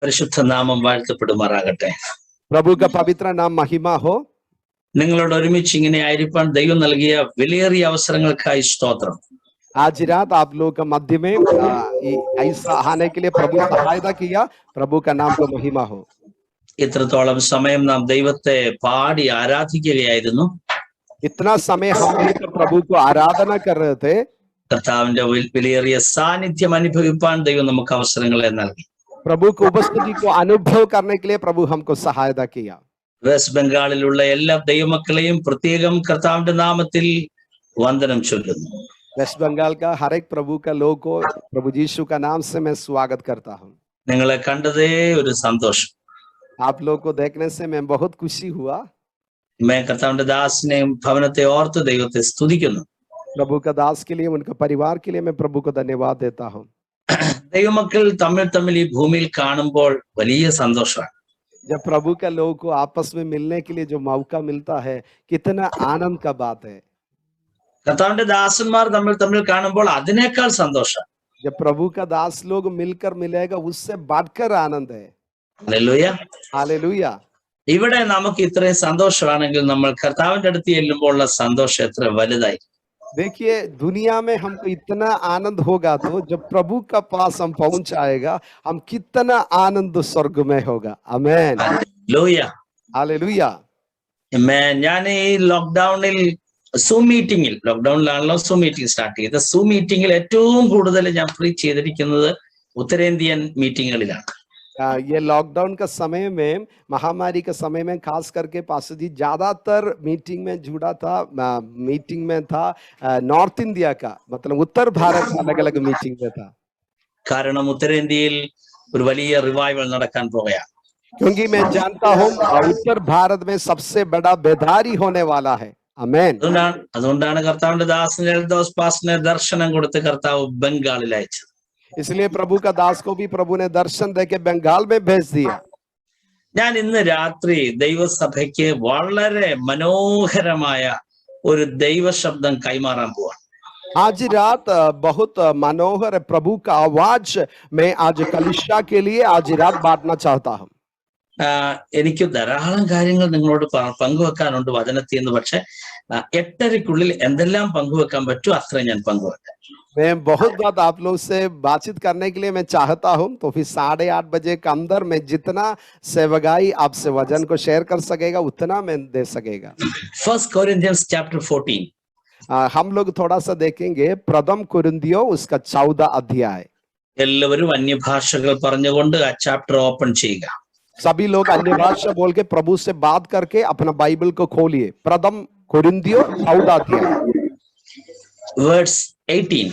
പരിശുദ്ധ നാമം വാഴ്ത്തപ്പെടുമാറാകട്ടെ. प्रभु का पवित्र नाम महिमा हो. നിങ്ങളോട് ഒരുമിച്ച് ഇങ്ങനെ ആയിരിക്കാൻ ദൈവം നൽകിയ വിലയേറിയ അവസരങ്ങൾക്കായി സ്തോത്രം. आज रात आप लोग का मध्य में ऐसा आने के लिए प्रभु सहायता किया. प्रभु का नाम को महिमा हो. ഇത്രത്തോളം സമയം നാം ദൈവത്തെ പാടി ആരാധിക്കുകയായിരുന്നു. इतना समय हम मिलकर प्रभु को आराधना कर रहे थे. കർത്താവിന്റെ വിലയേറിയ സാന്നിധ്യം അനുഭവിപ്പാൻ ദൈവം നമുക്ക് അവസരങ്ങളെ നൽകി. प्रभु को उपस्थिति को अनुभव करने के लिए प्रभु हमको सहायता किया. വെസ്റ്റ് ബംഗാളിലുള്ള എല്ലാ ദൈവമക്കളെയും പ്രത്യേകം കർത്താവിന്റെ നാമത്തിൽ വന്ദനം ചൊല്ലുന്നു. वेस्ट बंगाल का हर एक प्रभु का लोग को प्रभु यीशु का नाम से मैं स्वागत करता हूँ. നിങ്ങളെ കണ്ടതേ ഒരു സന്തോഷം. आप लोग को देखने से मैं बहुत खुशी हुआ. मैं കർത്താവിന്റെ ദാസനെയും ഭവനത്തെ ഓർത്ത് ദൈവത്തെ സ്തുതിക്കുന്നു. प्रभु का दास के लिए उनके परिवार के लिए मैं प्रभु को धन्यवाद देता हूँ. ദൈവമക്കൾ തമ്മിൽ ഈ ഭൂമിയിൽ കാണുമ്പോൾ വലിയ സന്തോഷമാണ്. जब प्रभु का लोग को आपस में मिलने के लिए जो मौका मिलता है, कितना आनंद का बात है. കർത്താവിന്റെ ദാസന്മാർ തമ്മിൽ കാണുമ്പോൾ അതിനേക്കാൾ സന്തോഷം. जब प्रभु का दास लोग मिलकर मिलेगा उससे बढ़कर आनंद है. ഹല്ലേലൂയ. हालेलुया. ഇവിടെ നമുക്ക് ഇത്രയും സന്തോഷമാണെങ്കിൽ നമ്മൾ കർത്താവിന്റെ അടുത്ത് ചെല്ലുമ്പോൾ ഉള്ള സന്തോഷം എത്ര വലുതായി. देखिए दुनिया में हमको इतना आनंद होगा तो जब प्रभु का पास हम पहुंच आएगा हम कितना आनंद स्वर्ग में होगा. आमेन. ഹല്ലേലൂയ. हालेलुया. ഞാൻ ഈ ലോക്ക്ഡൌണിൽ ലോക്ക്ഡൌണിലാണല്ലോ സൂം മീറ്റിംഗ് സ്റ്റാർട്ട് ചെയ്തത്. സൂം മീറ്റിംഗിൽ ഏറ്റവും കൂടുതൽ ഞാൻ പ്രീച്ച് ചെയ്തിരിക്കുന്നത് ഉത്തരേന്ത്യൻ മീറ്റിങ്ങുകളിലാണ്. ये लॉकडाउन का समय में, महामारी का समय में खास करके पास्टर जी ज्यादातर मीटिंग में जुड़ा था. मीटिंग में था नॉर्थ इंडिया का, मतलब उत्तर भारत का अलग अलग मीटिंग में था. കാരണം ഉത്തരേന്ത്യയിൽ ഒരു വലിയ റിവൈവൽ നടക്കാൻ പോകുകയാണ്. क्योंकि मैं जानता हूँ उत्तर भारत में सबसे बड़ा बेदारी होने वाला है. आमेन. അതുകൊണ്ടാണ് കർത്താവിന്റെ ദാസന് എൽദോസ് പാസ്റ്ററിനെ ദർശനം കൊടുത്ത് കർത്താവ് ബംഗാളിൽ അയച്ചത്. इसलिए प्रभु का दास को भी प्रभु ने दर्शन देके बंगाल में भेज दिया. ഞാൻ ഇന്ന് രാത്രി ദൈവസഭയ്ക്ക് വളരെ മനോഹരമായ ഒരു ദൈവശബ്ദം കൈമാറാൻ പോവാണ്. आज रात बहुत मनोहर प्रभु का आवाज मैं आज कलिशा के लिए आज रात बांटना चाहता हूँ. എനിക്ക് ധാരാളം കാര്യങ്ങൾ നിങ്ങളോട് പങ്കുവെക്കാനുണ്ട് വചനത്തിൽ നിന്ന്. പക്ഷെ 8:30-ക്കുള്ളിൽ എന്തെല്ലാം പങ്കുവെക്കാൻ പറ്റും അത്രയും ഞാൻ പങ്കുവെക്കാം. मैं बहुत बात आप लोग से बातचीत करने के लिए मैं चाहता हूं, तो फिर 8:30 बजे के अंदर मैं जितना सेवगाई आपसे वचन को शेयर कर सकेगा उतना मैं दे सकेगा. 1 Corinthians chapter 14. हम लोग थोड़ा सा देखेंगे प्रथम कुरिन्थियों उसका 14 अध्याय. എല്ലാവരും അന്യഭാഷകൾ പറഞ്ഞുകൊണ്ട് ആ ചാപ്റ്റർ ഓപ്പൺ ചെയ്യുക. सभी लोग अन्य भाषा बोल के प्रभु से बात करके अपना बाइबल को खोलिए. प्रथम कुरिन्थियों 14 अध्याय वर्स 18.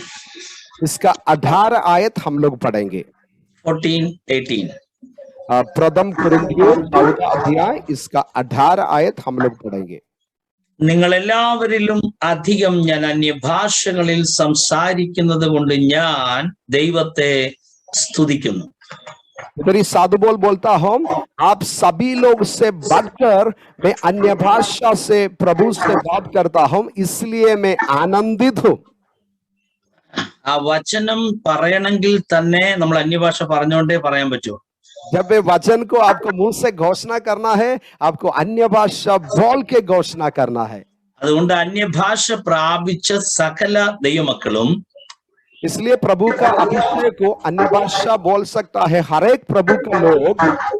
इसका 18 आयत हम लोग पढ़ेंगे. 14-18. प्रथम कुरिन्थियों 14 अध्याय इसका 18 आयत हम लोग पढ़ेंगे. നിങ്ങൾ എല്ലാവരിലും അധികം ഞാൻ അന്യഭാഷകളിൽ സംസാരിക്കുന്നത് കൊണ്ട് ഞാൻ ദൈവത്തെ സ്തുതിക്കുന്നു. इधर साधु बोलता हूँ, आप सभी लोग से बढ़कर मैं अन्य भाषा से प्रभु से बात करता हूँ, इसलिए मैं आनंदित हूँ. ആ വചനം പറയണമെങ്കിൽ തന്നെ നമ്മൾ അന്യഭാഷ പറഞ്ഞുകൊണ്ടേ പറയാൻ പറ്റുമോ? जब वे वचन को आपको मुंह से घोषणा करना है, आपको अन्य भाषा बोल के घोषणा करना है. അതുകൊണ്ട് അന്യഭാഷ പ്രാപിച്ച സകല ദൈവമക്കളും, इसलिए प्रभु का अभिषेक को अन्य भाषा बोल सकता है हर एक प्रभु का लोग.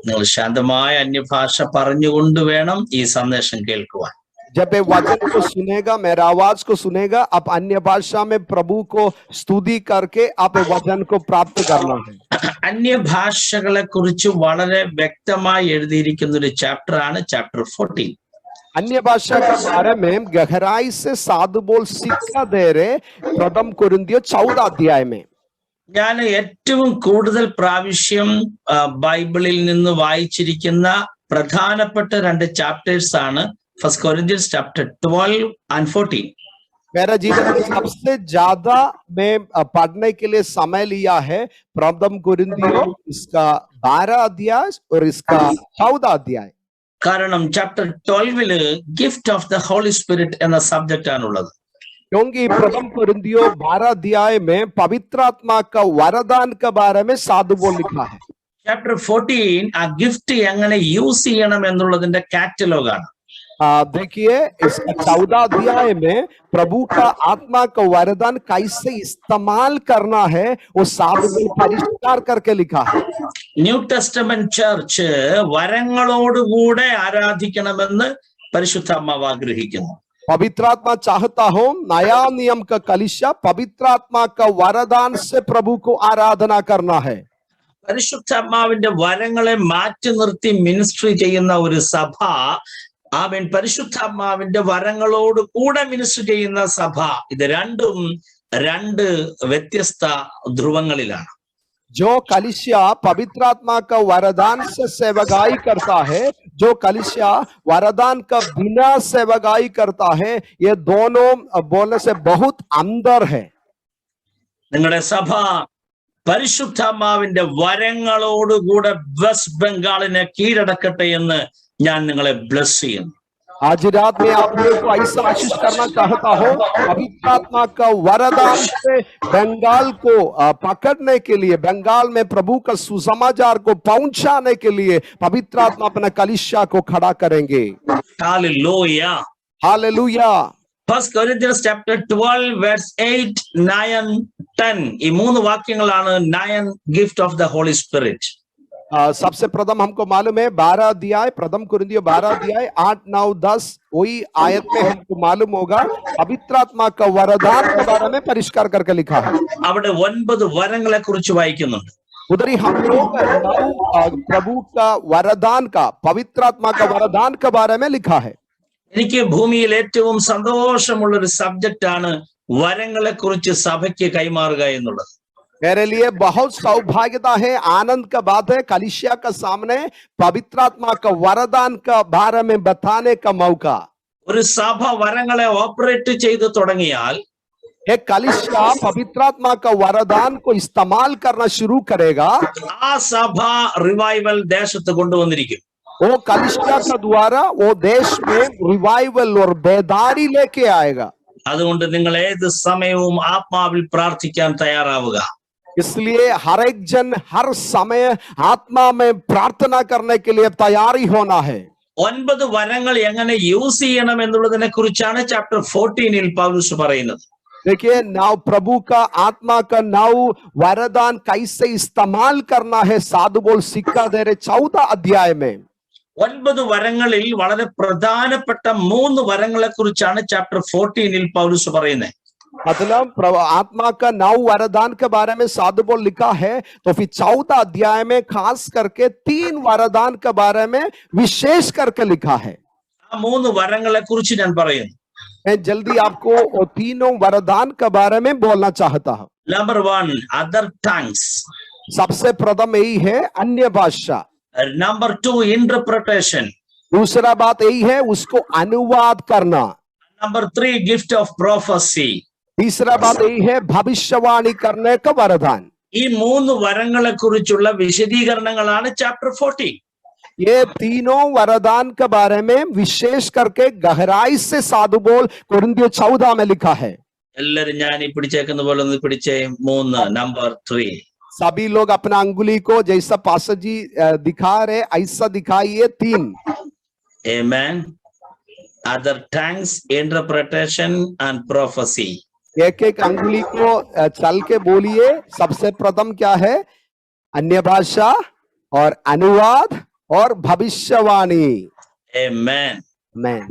നിങ്ങൾ ശാന്തമായ അന്യഭാഷ പറഞ്ഞുകൊണ്ട് വേണം ഈ സന്ദേശം കേൾക്കുവാൻ. जब ये वचन को सुनेगा, मेरा आवाज को सुनेगा, आप अन्य भाषा में प्रभु को स्तुति करके आप वचन को प्राप्त करना है. അന്യഭാഷകളെ കുറിച്ച് വളരെ വ്യക്തമായി എഴുതിയിരിക്കുന്ന ഒരു ചാപ്റ്ററാണ് ചാപ്റ്റർ 14. अन्य भाषा के बारे में गहराई से साधु बोल शिक्षा दे रहे प्रथम कुरिन्थियों 14 अध्याय में. ഞാൻ ഏറ്റവും കൂടുതൽ പ്രാവശ്യം ബൈബിളിൽ നിന്ന് വായിച്ചിരിക്കുന്ന പ്രധാനപ്പെട്ട 2 ചാപ്റ്റേഴ്സ് ആണ് 1 Corinthians chapter 12 and 14. मेरा जीवन में सबसे ज्यादा मैं पढ़ने के लिए समय लिया है प्रथम कुरिन्थियों इसका 12 अध्याय और इसका 14 अध्याय. കാരണം chapter 12 gift of the Holy Spirit എന്ന സബ്ജക്റ്റ് ആണുള്ളത്. क्योंकि प्रथम कुरिन्थियों 12 अध्याय में पवित्र आत्मा का वरदान के बारे में साधु बोल लिखा है. ചാപ്റ്റർ 14 ആ ഗിഫ്റ്റ് എങ്ങനെ യൂസ് ചെയ്യണം എന്നുള്ളതിന്റെ കാറ്റലോഗാണ്. देखिए इसका 14 अध्याय में प्रभु का आत्मा का वरदान कैसे इस्तेमाल करना है वो साधुगुण परिष्कार करके लिखा है. ന്യൂ ടെസ്റ്റമെന്റ് ചർച്ച് വരങ്ങളോടുകൂടെ ആരാധിക്കണമെന്ന് പരിശുദ്ധാത്മാവ് ആഗ്രഹിക്കുന്നു. पवित्रात्मा चाहता हो नया नियम का कलीसिया पवित्रात्मा का वरदान से प्रभु को आराधना करना है. പരിശുദ്ധാത്മാവിന്റെ വരങ്ങളെ മാറ്റി നിർത്തി മിനിസ്ട്രി ചെയ്യുന്ന ഒരു സഭ, ആമേൻ, പരിശുദ്ധാത്മാവിന്റെ വരങ്ങളോട് കൂടെ മിനിസ്ട്രി ചെയ്യുന്ന സഭ, ഇത് രണ്ടും രണ്ട് വ്യത്യസ്ത ധ്രുവങ്ങളിലാണ്. जो कलीसिया पवित्रात्मा का वरदान से सेवकाई करता है, जो कलीसिया वरदान का बिना सेवकाई करता है, ये दोनों बोलने से बहुत अंदर है. നിങ്ങളുടെ സഭ പരിശുദ്ധാത്മാവിന്റെ വരങ്ങളോടുകൂടെ വെസ്റ്റ് ബംഗാളിനെ കീഴടക്കട്ടെ എന്ന് ഞാൻ നിങ്ങളെ ബ്ലസ് ചെയ്യുന്നു. आज रात में आप लोगों को ऐसा आशीष करना चाहता हो, पवित्रात्मा का वरदान से बंगाल को पकड़ने के लिए, बंगाल में प्रभु का सुसमाचार को पहुंचाने के लिए पवित्रात्मा अपना कलीसिया को खड़ा करेंगे. Hallelujah, hallelujah. 1 Corinthians chapter 12 verse 8, 9, 10 ഈ മൂന്ന് വാക്യങ്ങളാണ് 9 gift of the Holy Spirit. सबसे प्रथम हमको मालूम है 12 अध्याय, प्रथम कुरिन्थियों 12 अध्याय 8, 9, 10 वही आयत में हमको मालूम होगा पवित्रात्मा का वरदान के बारे में परिष्कार करके लिखा है. അവിടെ 9 വരങ്ങളെ കുറിച്ച് വായിക്കുന്നുണ്ട്. उधर ही हम लोग प्रभु का वरदान का, पवित्रात्मा का वरदान के बारे में लिखा है. എനിക്ക് ഭൂമിയിൽ ഏറ്റവും സന്തോഷമുള്ള ഒരു സബ്ജക്റ്റ് ആണ് വരങ്ങളെ കുറിച്ച് സഭയ്ക്ക് കൈമാറുക എന്നുള്ളത്. मेरे लिए बहुत सौभाग्यता है, आनंद का बात है कलीसिया का सामने पवित्रात्मा का वरदान का बारे में बताने का मौका. ഒരു സഭ വരങ്ങളെ ഓപ്പറേറ്റ് ചെയ്തു തുടങ്ങിയാൽ एक कलीसिया पवित्रात्मा का वरदान को इस्तेमाल करना शुरू करेगा, ആ സഭ റിവൈവൽ ദേശത്ത് കൊണ്ടുവന്നിരിക്കും. वो कलीसिया का द्वारा वो देश में रिवाइवल और बेदारी लेके आएगा. അതുകൊണ്ട് നിങ്ങൾ ഏത് സമയവും ആത്മാവിൽ പ്രാർത്ഥിക്കാൻ തയ്യാറാവുക. इसलिए हर एक जन हर समय आत्मा में प्रार्थना करने के लिए तैयारी होना है. 9 വരങ്ങൾ എങ്ങനെ യൂസ് ചെയ്യണം എന്നുള്ളതിനെ കുറിച്ചാണ് ചാപ്റ്റർ 14 പൗലോസ് പറയുന്നത്. देखिए नाव प्रभु का आत्मा का नाव वरदान कैसे इस्तेमाल करना है साधु बोल सिक्का दे रहे 14 अध्याय में. 9 വരങ്ങളിൽ വളരെ പ്രധാനപ്പെട്ട 3 വരങ്ങളെ കുറിച്ചാണ് ചാപ്റ്റർ 14 പൗലോസ് പറയുന്നത്. मतलब आत्मा का नाव वरदान के बारे में साधु बोल लिखा है, तो फिर 14 अध्याय में खास करके 3 वरदान के बारे में विशेष करके लिखा है. ആ 3 വരങ്ങളെ കുറിച്ച് ഞാൻ പറയുന്നു. मैं जल्दी आपको वो तीनों वरदान के बारे में बोलना चाहता हूं. Number 1 other tongues. सबसे प्रथम यही है अन्य भाषा. Number 2 interpretation. दूसरा बात यही है उसको अनुवाद करना. Number 3 gift of prophecy. तीसरा बात यही है भविष्यवाणी करने का वरदान. ഈ 3 വരങ്ങളെ കുറിച്ചുള്ള വിശദീകരണങ്ങളാണ് ചാപ്റ്റർ 14. ये तीनों वरदान के बारे में विशेष करके गहराई से साधु बोल कुरिन्थियों 14 में लिखा है. എല്ലാരും ഞാൻ ഈ പിടിച്ചേക്കുന്ന പോലെ ഒന്ന് പിടിച്ചേ. 3 नंबर 3. सभी लोग अपना अंगुली को जैसा पास्टर जी दिखा रहे ऐसा दिखाइए. 3. Amen. Other tongues, interpretation and prophecy. एक एक अंगुली को चल के बोलिए. सबसे प्रथम क्या है? अन्य भाषा और अनुवाद और भविष्यवाणी. आमेन. आमेन.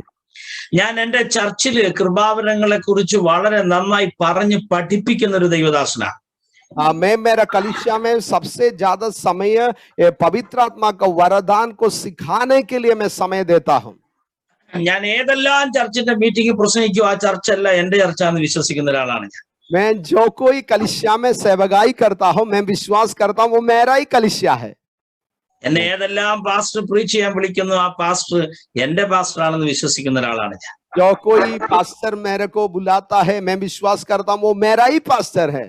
ഞാൻ എൻ്റെ ചർച്ചിൽ കൃപാവരങ്ങളെ കുറിച്ച് വളരെ നന്നായി പറഞ്ഞു പഠിപ്പിക്കുന്ന ഒരു ദൈവദാസനാണ്. मैं मेरा कलीसिया में सबसे ज्यादा समय पवित्र आत्मा का वरदान को सिखाने के लिए मैं समय देता हूं. ഞാൻ ഏതെല്ലാം ചർച്ചിന്റെ മീറ്റിംഗ് പ്രസംഗിക്കും ആ ചർച്ചല്ല എന്റെ ചർച്ചാന്ന് വിശ്വസിക്കുന്ന ഒരാളാണ് ഞാൻ. मैं जो कोई कलीसिया में सेवकाई करता हूं मैं विश्वास करता हूं वो मेरा ही कलीसिया है. എന്നെ ഏതെല്ലാം പാസ്റ്റർ പ്രീച്ച് ചെയ്യാൻ വിളിക്കുന്നു ആ പാസ്റ്റർ എന്റെ പാസ്റ്റർ ആണെന്ന് വിശ്വസിക്കുന്ന ഒരാളാണ് ഞാൻ. जो कोई पास्टर मेरे को बुलाता है मैं विश्वास करता हूं वो मेरा ही पास्टर है.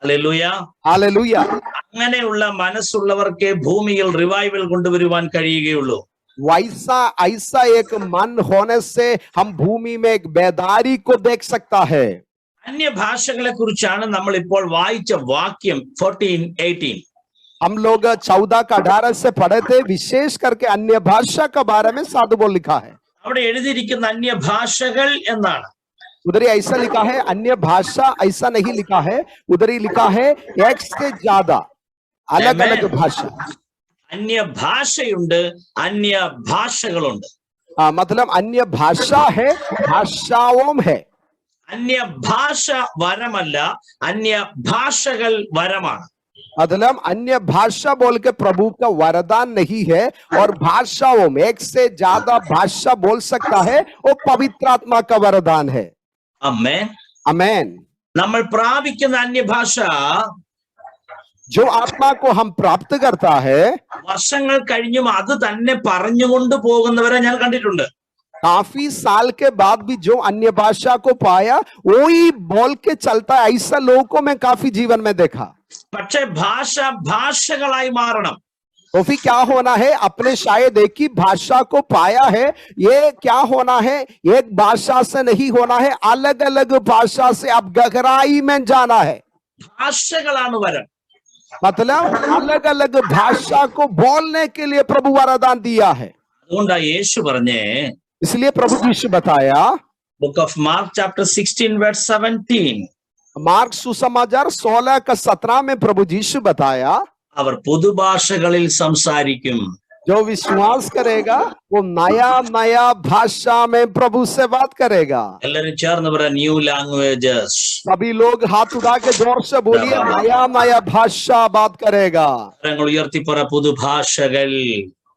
ഹല്ലേലൂയ. हालेलुया. അങ്ങനെയുള്ള മനസ്സുള്ളവർക്ക് ഭൂമിയിൽ റിവൈവൽ കൊണ്ടുവരുവാൻ കഴിയുകയുള്ളൂ. वैसा ऐसा एक मन होने से हम भूमि में एक बेदारी को देख सकता है. അന്യഭാഷകളെ കുറിച്ചാണ് നമ്മൾ ഇപ്പോൾ വായിച്ച വാക്യം 14:18. हम लोग 14 का 18 से पढ़े थे, विशेष करके अन्य भाषा के बारे में साधु बोल लिखा है। അവിടെ എഴുതിയിരിക്കുന്ന അന്യഭാഷകൾ എന്നാണ്. उधर ही ऐसा लिखा है, अन्य भाषा ऐसा नहीं लिखा है, उधर ही लिखा है एक से ज्यादा अलग अलग भाषा. അന്യഭാഷയുണ്ട്, അന്യഭാഷകളുണ്ട്. मतलब अन्य भाषा है, भाषाओं है. അന്യഭാഷ വരമല്ല, അന്യഭാഷകൾ വരമാണ്. मतलब अन्य भाषा बोल के प्रभु का वरदान नहीं है, और भाषाओं में एक से ज्यादा भाषा बोल सकता है, वो पवित्र आत्मा का वरदान है. ആമേൻ. आमेन. നമ്മൾ പ്രാപിക്കുന്ന അന്യഭാഷ जो आत्मा को हम प्राप्त करता है, വർഷങ്ങൾ കഴിഞ്ഞും അത് തന്നെ പറഞ്ഞുകൊണ്ട് പോകുന്നവരെ ഞാൻ കണ്ടിട്ടുണ്ട്. काफी साल के बाद भी जो अन्य भाषा को पाया वही बोल के चलता है, ऐसा लोगों को मैं काफी जीवन में देखा. പക്ഷെ ഭാഷ ഭാഷകളായി മാറണം. तो फिर क्या होना है, अपने शायद एक ही भाषा को पाया है, ये क्या होना है, एक भाषा से नहीं होना है, अलग अलग भाषा से अब गहराई में जाना है. ഭാഷകളാണ് വരം. मतलब अलग अलग भाषा को बोलने के लिए प्रभु वरदान दिया है. അതുകൊണ്ടാ യേശു പറഞ്ഞേ, इसलिए प्रभु यीशु बताया, book off mark chapter 16 verse 17, mark सुसमाचार 16 का 17 में प्रभु यीशु बताया, അവർ പുതുഭാഷകളിൽ സംസാരിക്കും. जो विश्वास करेगा वो नया नया भाषा में प्रभु से बात करेगा. എല്ലാരും ചേർന്ന് പറ, ന്യൂ ലാംഗ്വേജസ്. सभी लोग हाथ उठा के जोर से बोलिए, नया नया भाषा बात करेगा. കരങ്ങൾ ഉയർത്തി പറ, പുതുഭാഷകൾ.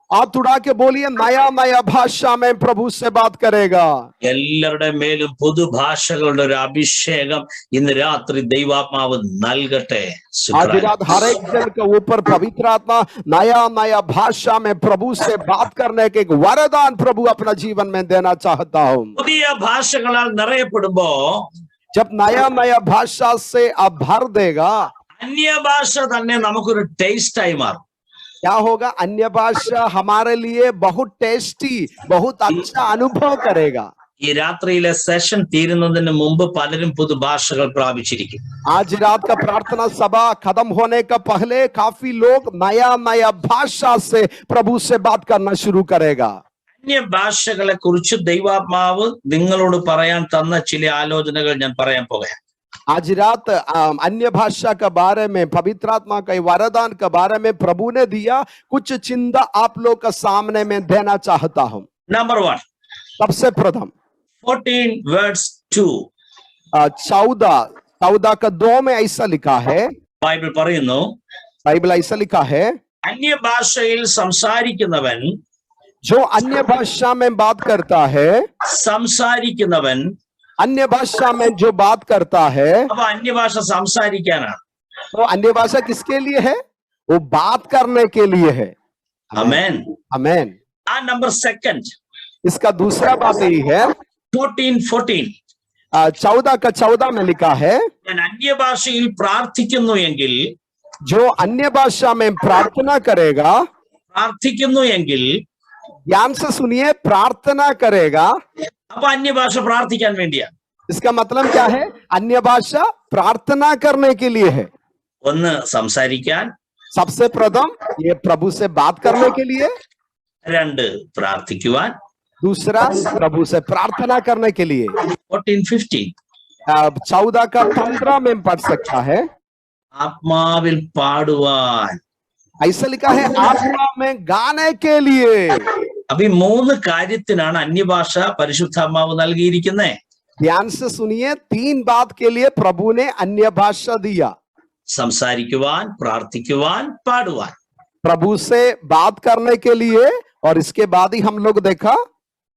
हाथ उठा के बोलिए, नया नया भाषा में प्रभु से बात करेगा. എല്ലാവരുടെ മേലും പുതുഭാഷകളുടെ ഒരു അഭിഷേകം ഇന്ന് രാത്രി ദൈവാത്മാവ് നൽകട്ടെ. आज रात हर एक जन के ऊपर पवित्र आत्मा नया नया भाषा में प्रभु से बात करने के एक वरदान प्रभु अपना जीवन में देना चाहता हूँ. പുതിയ ഭാഷകളാൽ നിറയപ്പെടുമ്പോ जब नया नया भाषा से आप भर देगा, അന്യഭാഷ തന്നെ നമുക്കൊരു ടേസ്റ്റായി മാറും. क्या होगा, अन्य भाषा हमारे लिए बहुत टेस्टी, बहुत अच्छा अनुभव करेगा. ഈ രാത്രിയിലെ സെഷൻ തീരുന്നതിന് മുമ്പ് പലരും പുതുഭാഷകൾ പ്രാപിച്ചിരിക്കും. आज रात का प्रार्थना सभा खत्म होने का पहले काफी लोग नया नया भाषा से प्रभु से बात करना शुरू करेगा. അന്യഭാഷകളെ കുറിച്ച് ദൈവാത്മാവ് നിങ്ങളോട് പറയാൻ തന്ന ചില ആലോചനകൾ ഞാൻ പറയാൻ പോവുകയാണ്. आज रात अन्य भाषा के बारे में, पवित्र आत्मा के वरदान के बारे में प्रभु ने दिया, कुछ चिंता आप लोग का सामने में देना चाहता हूं. നമ്പർ 1, सबसे प्रथम 14 verse 2, 14 का 2 में ऐसा लिखा है, ബൈബിൾ പറയുന്നു, बाइबल ऐसा लिखा है, അന്യഭാഷയിൽ സംസാരിക്കുന്നവൻ जो अन्य भाषा में बात करता है, സംസാരിക്കുന്നവൻ अन्य भाषा में जो बात करता है, അപ്പൊ അന്യഭാഷ സംസാരിക്കാനാണ്. तो अन्य भाषा किसके लिए है, वो बात करने के लिए है. ആമേൻ. आमेन. ആ നമ്പർ 2, इसका दूसरा बात यही है, 14 14 का 14 में लिखा है, ഞാൻ അന്യഭാഷയിൽ പ്രാർത്ഥിക്കുന്നു എങ്കിൽ, जो अन्य भाषा में प्रार्थना करेगा, പ്രാർത്ഥിക്കുന്നു എങ്കിൽ, ध्यान से सुनिए, प्रार्थना करेगा. അപ്പൊ അന്യഭാഷ പ്രാർത്ഥിക്കാൻ വേണ്ടിയാണ്. इसका मतलब क्या है, अन्य भाषा प्रार्थना करने के लिए है. ഒന്ന് സംസാരിക്കാൻ, सबसे प्रथम ये प्रभु से बात करने के लिए, 2 പ്രാർത്ഥിക്കുവാൻ. दूसरा प्रभु से प्रार्थना करने के लिए. 14-15 14 का 15 में पढ़ सकता है, ആത്മാവിൽ പാടുവാൻ. ऐसा लिखा है, आत्मा में गाने के लिए. അപ്പൊ ഈ 3 കാര്യത്തിനാണ് അന്യഭാഷ പരിശുദ്ധാത്മാവ് നൽകിയിരിക്കുന്നത്. ध्यान से सुनिए, 3 बात के लिए प्रभु ने अन्य भाषा दिया, സംസാരിക്കുവാൻ, പ്രാർത്ഥിക്കുവാൻ, പാടുവാൻ. प्रभु से बात करने के लिए. और इसके बाद ही हम लोग देखा,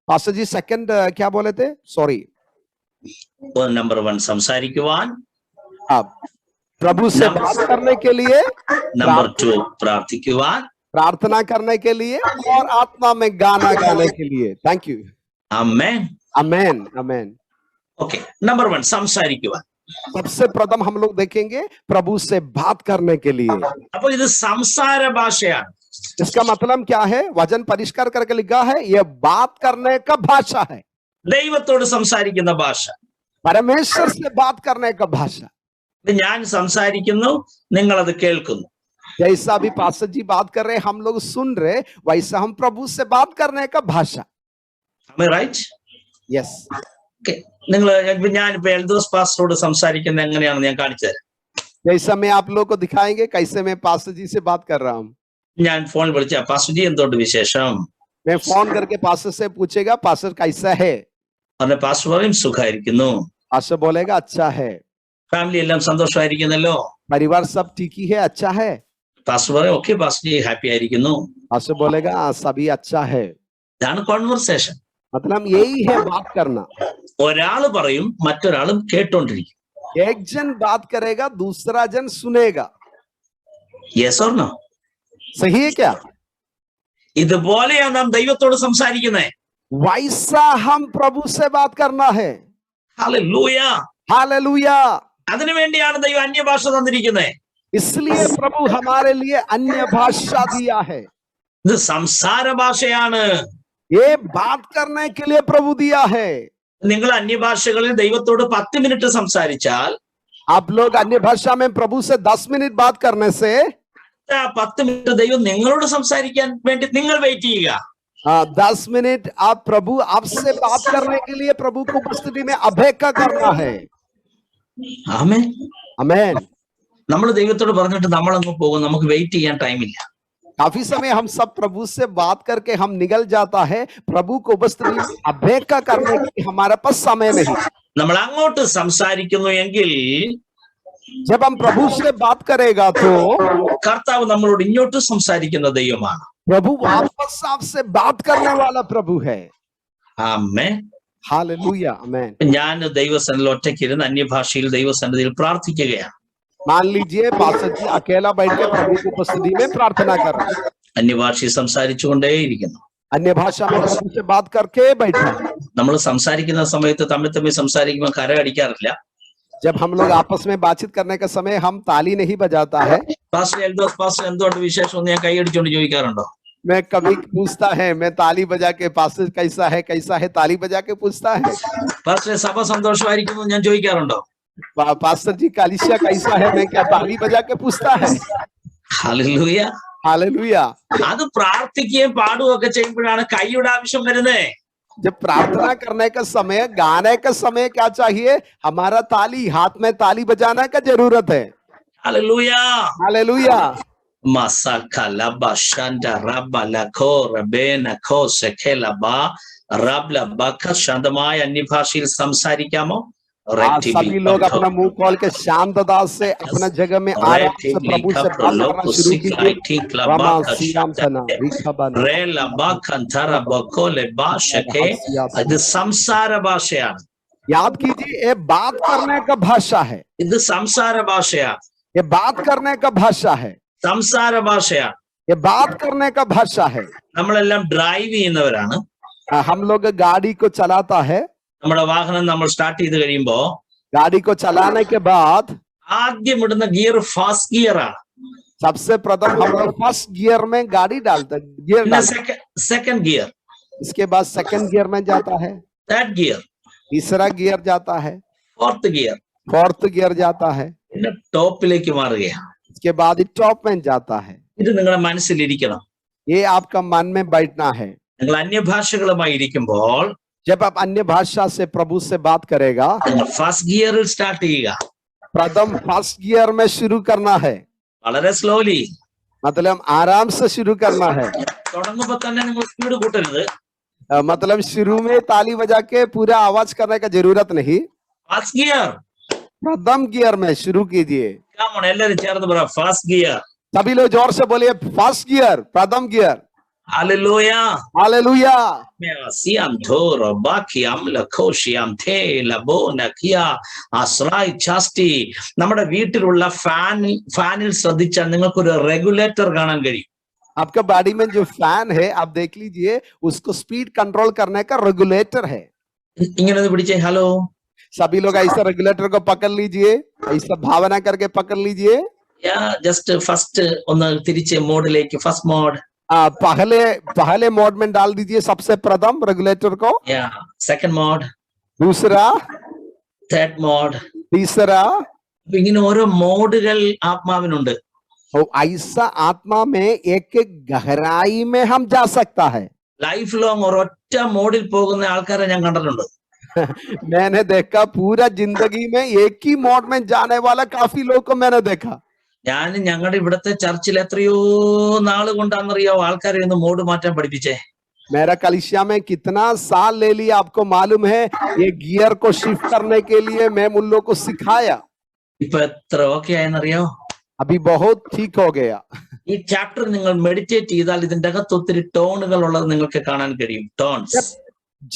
पास्टर जी सेकंड क्या बोले थे, सॉरी, നമ്പർ 1 സംസാരിക്കുവാൻ, अब प्रभु से बात करने के लिए, നമ്പർ 2 പ്രാർത്ഥിക്കുവാൻ, प्रार्थना करने के लिए, और आत्मा में गाना गाने के लिए. Thank you. Amen. Amen. Amen. Okay, number 1 സംസാരിക്കുവാൻ. सबसे प्रथम हम लोग देखेंगे प्रभु से बात करने के लिए. അപ്പൊ ഇത് സംസാര ഭാഷയാണ്. इसका मतलब क्या है, वचन परिष्कार करके लिखा है, यह बात करने का भाषा है, ദൈവത്തോട് സംസാരിക്കുന്ന ഭാഷ. परमेश्वर से बात करने का भाषा. ഇത് ഞാൻ സംസാരിക്കുന്നു, നിങ്ങൾ അത് കേൾക്കുന്നു. जैसा भी पास्टर जी बात कर रहे हम लोग सुन रहे, वैसा हम प्रभु से बात करने का भाषा. Am I right? Yes. Okay. ഞാനിപ്പോ എൽദോസ് പാസ്റ്ററോട് സംസാരിക്കുന്നത് എങ്ങനെയാണെന്ന് ഞാൻ കാണിച്ചു തരാം. जैसा मैं आप लोग को दिखाएंगे कैसे मैं पास्टर जी से बात कर रहा हूँ. ഞാൻ ഫോൺ വിളിച്ച പാസ്റ്റർ ജി എന്തുകൊണ്ട് വിശേഷം? मैं फोन करके पास्टर से पूछेगा पास्टर कैसा है. അവരുടെ പാസ്റ്റർ പറയും സുഖമായിരിക്കുന്നു. पास्टर बोलेगा अच्छा है. ഫാമിലി എല്ലാം സന്തോഷമായിരിക്കുന്നല്ലോ. परिवार सब ठीक ही है, अच्छा है. പാസ്റ്റർ പറയും ഓക്കെ പാസ്റ്റർ ജി ഹാപ്പി ആയിരിക്കുന്നു. पास्टर बोलेगा सभी अच्छा है. ഇതാണ് കോൺവെർസേഷൻ. मतलब यही है बात करना. ഒരാള് പറയും മറ്റൊരാളും കേട്ടോണ്ടിരിക്കും. एक जन बात करेगा दूसरा जन सुनेगा. Yes or no? सही है क्या? ഇതുപോലെയാണ് നാം ദൈവത്തോട് സംസാരിക്കുന്നത്. वैसा हम प्रभु से बात करना है. ഹല്ലേലൂയ. हालेलुया. അതിനുവേണ്ടിയാണ് ദൈവം അന്യഭാഷ തന്നിരിക്കുന്നത്. इसलिए प्रभु हमारे लिए अन्य भाषा दिया है. ഇത് സംസാര ഭാഷയാണ്. ये बात करने के लिए प्रभु दिया है. നിങ്ങൾ അന്യഭാഷകളിൽ ദൈവത്തോട് 10 മിനിറ്റ് സംസാരിച്ചാൽ आप लोग अन्य भाषा में प्रभु से 10 मिनट बात करने से 10 മിനിറ്റ് ദൈവം നിങ്ങളോട് സംസാരിക്കാൻ വേണ്ടി നിങ്ങൾ വെയിറ്റ് ചെയ്യുക. 10 मिनट आप प्रभु आपसे बात करने के लिए प्रभु को उपस्थिति में अपेक्षा करना है. ആമേൻ. आमेन. നമ്മൾ ദൈവത്തോട് പറഞ്ഞിട്ട് നമ്മളങ്ങ് പോകും, നമുക്ക് വെയിറ്റ് ചെയ്യാൻ ടൈമില്ല. काफी समय हम सब प्रभु से बात करके हम निकल जाता है, प्रभु को उपस्थिति में अपेक्षा करने की हमारे पास समय नहीं. നമ്മൾ അങ്ങോട്ട് സംസാരിക്കുന്നു എങ്കിൽ जब हम प्रभु से बात करेगा तो കർത്താവ് നമ്മളോട് ഇങ്ങോട്ട് സംസാരിക്കുന്ന ദൈവമാണ്. प्रभु वापस आपसे बात करने वाला प्रभु है. ആമേൻ. हालेलुया. आमेन. ഞാൻ ദൈവസന്നിധിയിൽ ഒറ്റയ്ക്കിരുന്ന് അന്യഭാഷയിൽ ദൈവസന്നിധിയിൽ പ്രാർത്ഥിക്കുകയാണ്. मान लीजिए पास्टर जी अकेला बैठ के प्रभु की उपस्थिति में प्रार्थना कर रहे हैं. അന്യഭാഷയിൽ സംസാരിച്ചുകൊണ്ടേയിരിക്കുന്നു. अन्य भाषा में प्रभु से बात करके बैठा. നമ്മൾ സംസാരിക്കുന്ന സമയത്ത് തമ്മിൽ സംസാരിക്കുമ്പോൾ കരയടിക്കാറില്ല. जब हम लोग आपस में बातचीत करने का समय हम ताली नहीं बजाता है. പാസ്റ്റർ എൽദോസ് പാസ്റ്റർ എന്തുകൊണ്ട് വിശേഷം എന്ന് ഞാൻ കൈയടിച്ചുകൊണ്ട് ചോദിക്കാറുണ്ടോ? मैं कभी पूछता है, मैं ताली बजा के पास्टर कैसा है ताली बजा के पूछता है. പാസ്റ്റർ സഭ സന്തോഷമായിരിക്കുന്നു ഞാൻ ചോദിക്കാറുണ്ടോ? पास्टर जी कालिशिया कैसा है, मैं क्या ताली बजा के पूछता है. ഹല്ലേലൂയ. हालेलुया. അത് പ്രാർത്ഥിക്കുകയും പാടുകയും ഒക്കെ ചെയ്യുമ്പോഴാണ് കൈയുടെ ആവശ്യം വരുന്നത്. जब प्रार्थना करने का समय, गाने का समय क्या चाहिए, हमारा ताली, हाथ में ताली बजाने का जरूरत है. ഹല്ലേലൂയ. हालेलुया. മസഖലബ ശന്തറബലഖോ റബേനഖോ സെഖലബ റബ്ലബ ശാന്തമായ അന്യഭാഷയിൽ സംസാരിക്കാമോ? सभी लोग अपना मुंह खोल के शांतता से अपना जगह में आराम से प्रभु से बात करना शुरू कीजिए. ഇത് സംസാര ഭാഷയാണ്. याद कीजिए ये बात करने का भाषा है. ഇത് സംസാര ഭാഷയാണ്. ये बात करने का भाषा है. സംസാര ഭാഷയാണ്. ये बात करने का भाषा है. നമ്മളെല്ലാം ഡ്രൈവ് ചെയ്യുന്നവരാണ്. हम लोग गाड़ी को चलाता है. നമ്മുടെ വാഹനം നമ്മൾ സ്റ്റാർട്ട് ചെയ്ത് കഴിയുമ്പോ गाड़ी को चलाने के बाद ആദ്യം ഇടുന്ന ഗിയർ ഫാസ്റ്റ് ഗിയർ ആണ്. सबसे प्रथम हम लोग फर्स्ट गियर में गाड़ी डालते हैं, गियर डालते हैं. സെക്കൻഡ് ഗിയർ, इसके बाद सेकंड गियर में जाता है. തേർഡ് ഗിയർ, तीसरा गियर जाता है. ഫോർത്ത് ഗിയർ, फोर्थ गियर जाता है. പിന്നെ ടോപ്പിലേക്ക് മാറുകയാണ്. इसके बाद ही टॉप में जाता है. ഇത് നിങ്ങളുടെ മനസ്സിലിരിക്കണം. ये आपका मन में बैठना है. നിങ്ങൾ അന്യഭാഷകളുമായി ഇരിക്കുമ്പോൾ जब आप अन्य भाषा से प्रभु से बात करेगा, ഫസ്റ്റ് ഗിയറിൽ സ്റ്റാർട്ട് ചെയ്യുക. प्रथम फर्स्ट गियर में शुरू करना है. വളരെ സ്ലോലി, मतलब आराम से शुरू करना है. തുടങ്ങുമ്പോ തന്നെ നിങ്ങൾ സ്പീഡ് കൂട്ടരുത്. मतलब शुरू में ताली बजा के पूरा आवाज करने का जरूरत नहीं. ഫസ്റ്റ് ഗിയർ, प्रथम गियर में शुरू कीजिए. കമോൺ എല്ലാവരും ചേർന്ന് പറ ഫസ്റ്റ് ഗിയർ. सभी लोग जोर से बोलिए फर्स्ट गियर, प्रथम गियर. ഹല്ലേലൂയ. हालेलुया. സിയാം ധോറ ബാക്കിയാം ലഖോഷിയാം തേ ലബോനഖിയ അസ്രായ് ചാസ്തി. നമ്മുടെ വീട്ടിലുള്ള ഫാനിൽ ശ്രദ്ധിച്ചാൽ നിങ്ങൾക്കൊരു റെഗുലേറ്റർ കാണാൻ കഴിയും. आपका बॉडी में जो फैन है आप देख लीजिए, उसको स्पीड कंट्रोल करने का रेगुलेटर है. ഇങ്ങനെ ഒന്ന് പിടിച്ചേ. ഹലോ. सभी लोग ऐसा रेगुलेटर को पकड़ लीजिए, ऐसा भावना करके पकड़ लीजिए. ജസ്റ്റ് ഫസ്റ്റ് ഒന്ന് തിരിച്ച് മോഡിലേക്ക്. First mode. पहले मोड में डाल दीजिए सबसे प्रथम रेगुलेटर को. സെക്കൻഡ് മോഡ്, दूसरा, തേർഡ് മോഡ്, तीसरा. ഇങ്ങനെ ഓരോ മോഡുകൾ ആത്മാവിനുണ്ട്. और ऐसा आत्मा में एक एक गहराई में हम जा सकता है। ലൈഫ് ലോങ് ഒരൊറ്റ മോഡിൽ പോകുന്ന ആൾക്കാരെ ഞാൻ കണ്ടിട്ടുണ്ട്. मैंने देखा पूरा जिंदगी में एक ही मोड में जाने वाला काफी लोग को मैंने देखा। ഞാൻ ഞങ്ങളുടെ ഇവിടുത്തെ ചർച്ചിൽ എത്രയോ നാള് കൊണ്ടാണെന്നറിയാവോ ആൾക്കാരെ ഒന്ന് മോഡ് മാറ്റാൻ പഠിപ്പിച്ചേ. मेरा कलिसिया में कितना साल ले लिया आपको मालूम है, ये गियर को शिफ्ट करने के लिए मैं उन लोगों को सिखाया। ഇപ്പൊ എത്ര ഓക്കെ ആയെന്നറിയോ? अभी बहुत ठीक हो गया। ഈ ചാപ്റ്റർ നിങ്ങൾ മെഡിറ്റേറ്റ് ചെയ്താൽ ഇതിന്റെ അകത്ത് ഒത്തിരി ടോണുകൾ ഉള്ളത് നിങ്ങൾക്ക് കാണാൻ കഴിയും. ടോൺസ്.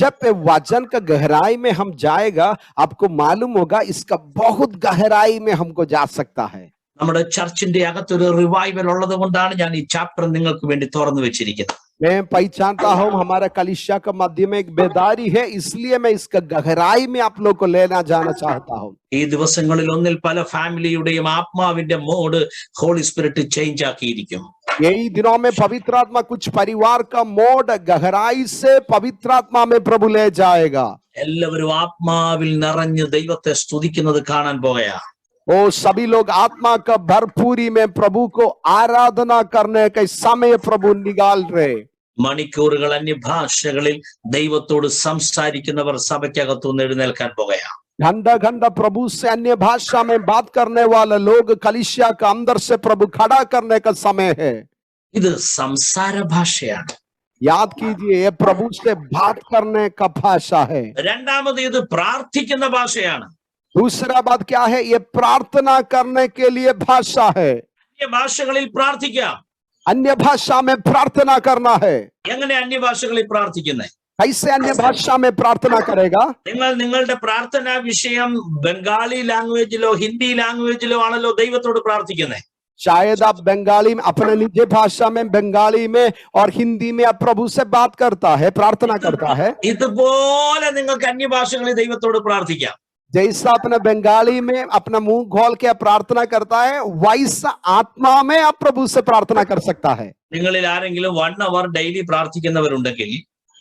जब वचन का गहराई में हम जाएगा आपको मालूम होगा इसका बहुत गहराई में हमको जा सकता है। നമ്മുടെ ചർച്ചിന്റെ അകത്തൊരു റിവൈവൽ ഉള്ളത് കൊണ്ടാണ് ഞാൻ ഈ ചാപ്റ്റർ നിങ്ങൾക്ക് വേണ്ടി തുറന്നു വെച്ചിരിക്കുന്നത്. मैं पहचानता हूं हमारा कलिसिया का मध्य में एक बेदारी है, इसलिए मैं इसका गहराई में आप लोग को लेना जाना चाहता हूं। ഈ ദിവസങ്ങളിൽ ഒന്നിൽ പല ഫാമിലിയുടെയും ആത്മാവിന്റെ മോഡ് ഹോളി സ്പിരിറ്റ് ചേഞ്ച് ആക്കിയിരിക്കും. यही दिनों में पवित्र आत्मा कुछ परिवार का मोड गहराई से पवित्र आत्मा में प्रभु ले जाएगा। എല്ലാവരും ആത്മാവിൽ നിറഞ്ഞ് ദൈവത്തെ സ്തുതിക്കുന്നത് കാണാൻ പോകയാ. वो सभी लोग आत्मा का भरपूरी में प्रभु को आराधना करने का समय प्रभु निकाल रहे। മണിക്കൂറുകൾ അന്യഭാഷകളിൽ ദൈവത്തോട് സംസാരിക്കുന്നവർ സഭയ്ക്കകത്തുനിന്ന് എഴുന്നേൽക്കാൻ പോകയാ. घंटा घंटा प्रभु से अन्य भाषा में बात करने वाला लोग कलिसिया का अंदर से प्रभु खड़ा करने का समय है। ഇത് സംസാര ഭാഷയാണ്. याद कीजिए ये प्रभु से बात करने का भाषा है। രണ്ടാമത് ഇത് പ്രാർത്ഥിക്കുന്ന ഭാഷയാണ്. दूसरा बात क्या है, ये प्रार्थना करने के लिए भाषा है। അന്യഭാഷകളിൽ പ്രാർത്ഥിക്കാം. अन्य भाषा में प्रार्थना करना है। എങ്ങനെ അന്യഭാഷകളിൽ പ്രാർത്ഥിക്കുന്നത്? कैसे अन्य भाषा में प्रार्थना करेगा? നിങ്ങൾ നിങ്ങളുടെ പ്രാർത്ഥനാ വിഷയം ബംഗാളി ലാംഗ്വേജിലോ ഹിന്ദി ലാംഗ്വേജിലോ ആണല്ലോ ദൈവത്തോട് പ്രാർത്ഥിക്കുന്നത്. शायद आप बंगाली में अपने निजी भाषा में बंगाली में और हिंदी में आप प्रभु से बात करता है, प्रार्थना करता है। ഇതുപോലെ നിങ്ങൾക്ക് അന്യഭാഷകളിൽ ദൈവത്തോട് പ്രാർത്ഥിക്കാം. जैसा अपने बंगाली में अपना मुंह खोल के प्रार्थना करता है, वैसा आत्मा में आप प्रभु से प्रार्थना कर सकता है। നിങ്ങളിൽ ആരെങ്കിലും 1 hour ഡെയിലി പ്രാർത്ഥിക്കുന്നവരുണ്ടെങ്കിൽ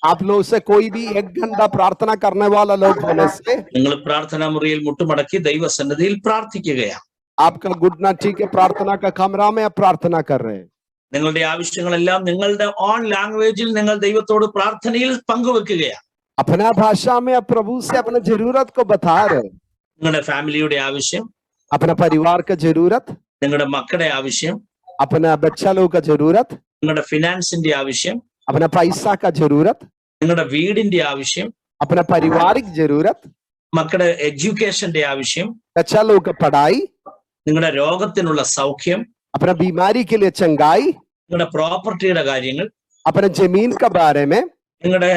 आप लोग से कोई भी 1 घंटा प्रार्थना करने वाला लोग होने से നിങ്ങൾ പ്രാർത്ഥനാ മുറിയിൽ മുട്ടുമടക്കി ദൈവസന്നിധിയിൽ പ്രാർത്ഥിക്കുകയാണ്. आपका घुटना ठीक है, प्रार्थना का कमरा में आप प्रार्थना कर रहे हैं। നിങ്ങളുടെ ആവശ്യങ്ങളെല്ലാം നിങ്ങളുടെ ഓൺ ലാംഗ്വേജിൽ നിങ്ങൾ ദൈവത്തോട് പ്രാർത്ഥനയിൽ പങ്കുവെക്കുകയാണ്. अपना भाषा में आप प्रभु से अपने जरूरत को बता रहे हैं। നിങ്ങളുടെ ഫാമിലിയുടെ ആവശ്യം, अपना परिवार का जरूरत, നിങ്ങളുടെ മക്കളുടെ ആവശ്യം, अपना बच्चा लोग का जरूरत, നിങ്ങളുടെ ഫിനാൻസിന്റെ ആവശ്യം, अपना पैसा का जरूरत, നിങ്ങളുടെ വീടിന്റെ ആവശ്യം, अपना पारिवारिक जरूरत, മക്കളുടെ എഡ്യൂക്കേഷന്റെ ആവശ്യം, बच्चा लोग का पढ़ाई, നിങ്ങളുടെ രോഗത്തിനുള്ള സൗഖ്യം, अपना बीमारी के लिए चंगाई, നിങ്ങളുടെ പ്രോപ്പർട്ടിയുടെ കാര്യങ്ങൾ, अपने जमीन के बारे में, നിങ്ങളുടെ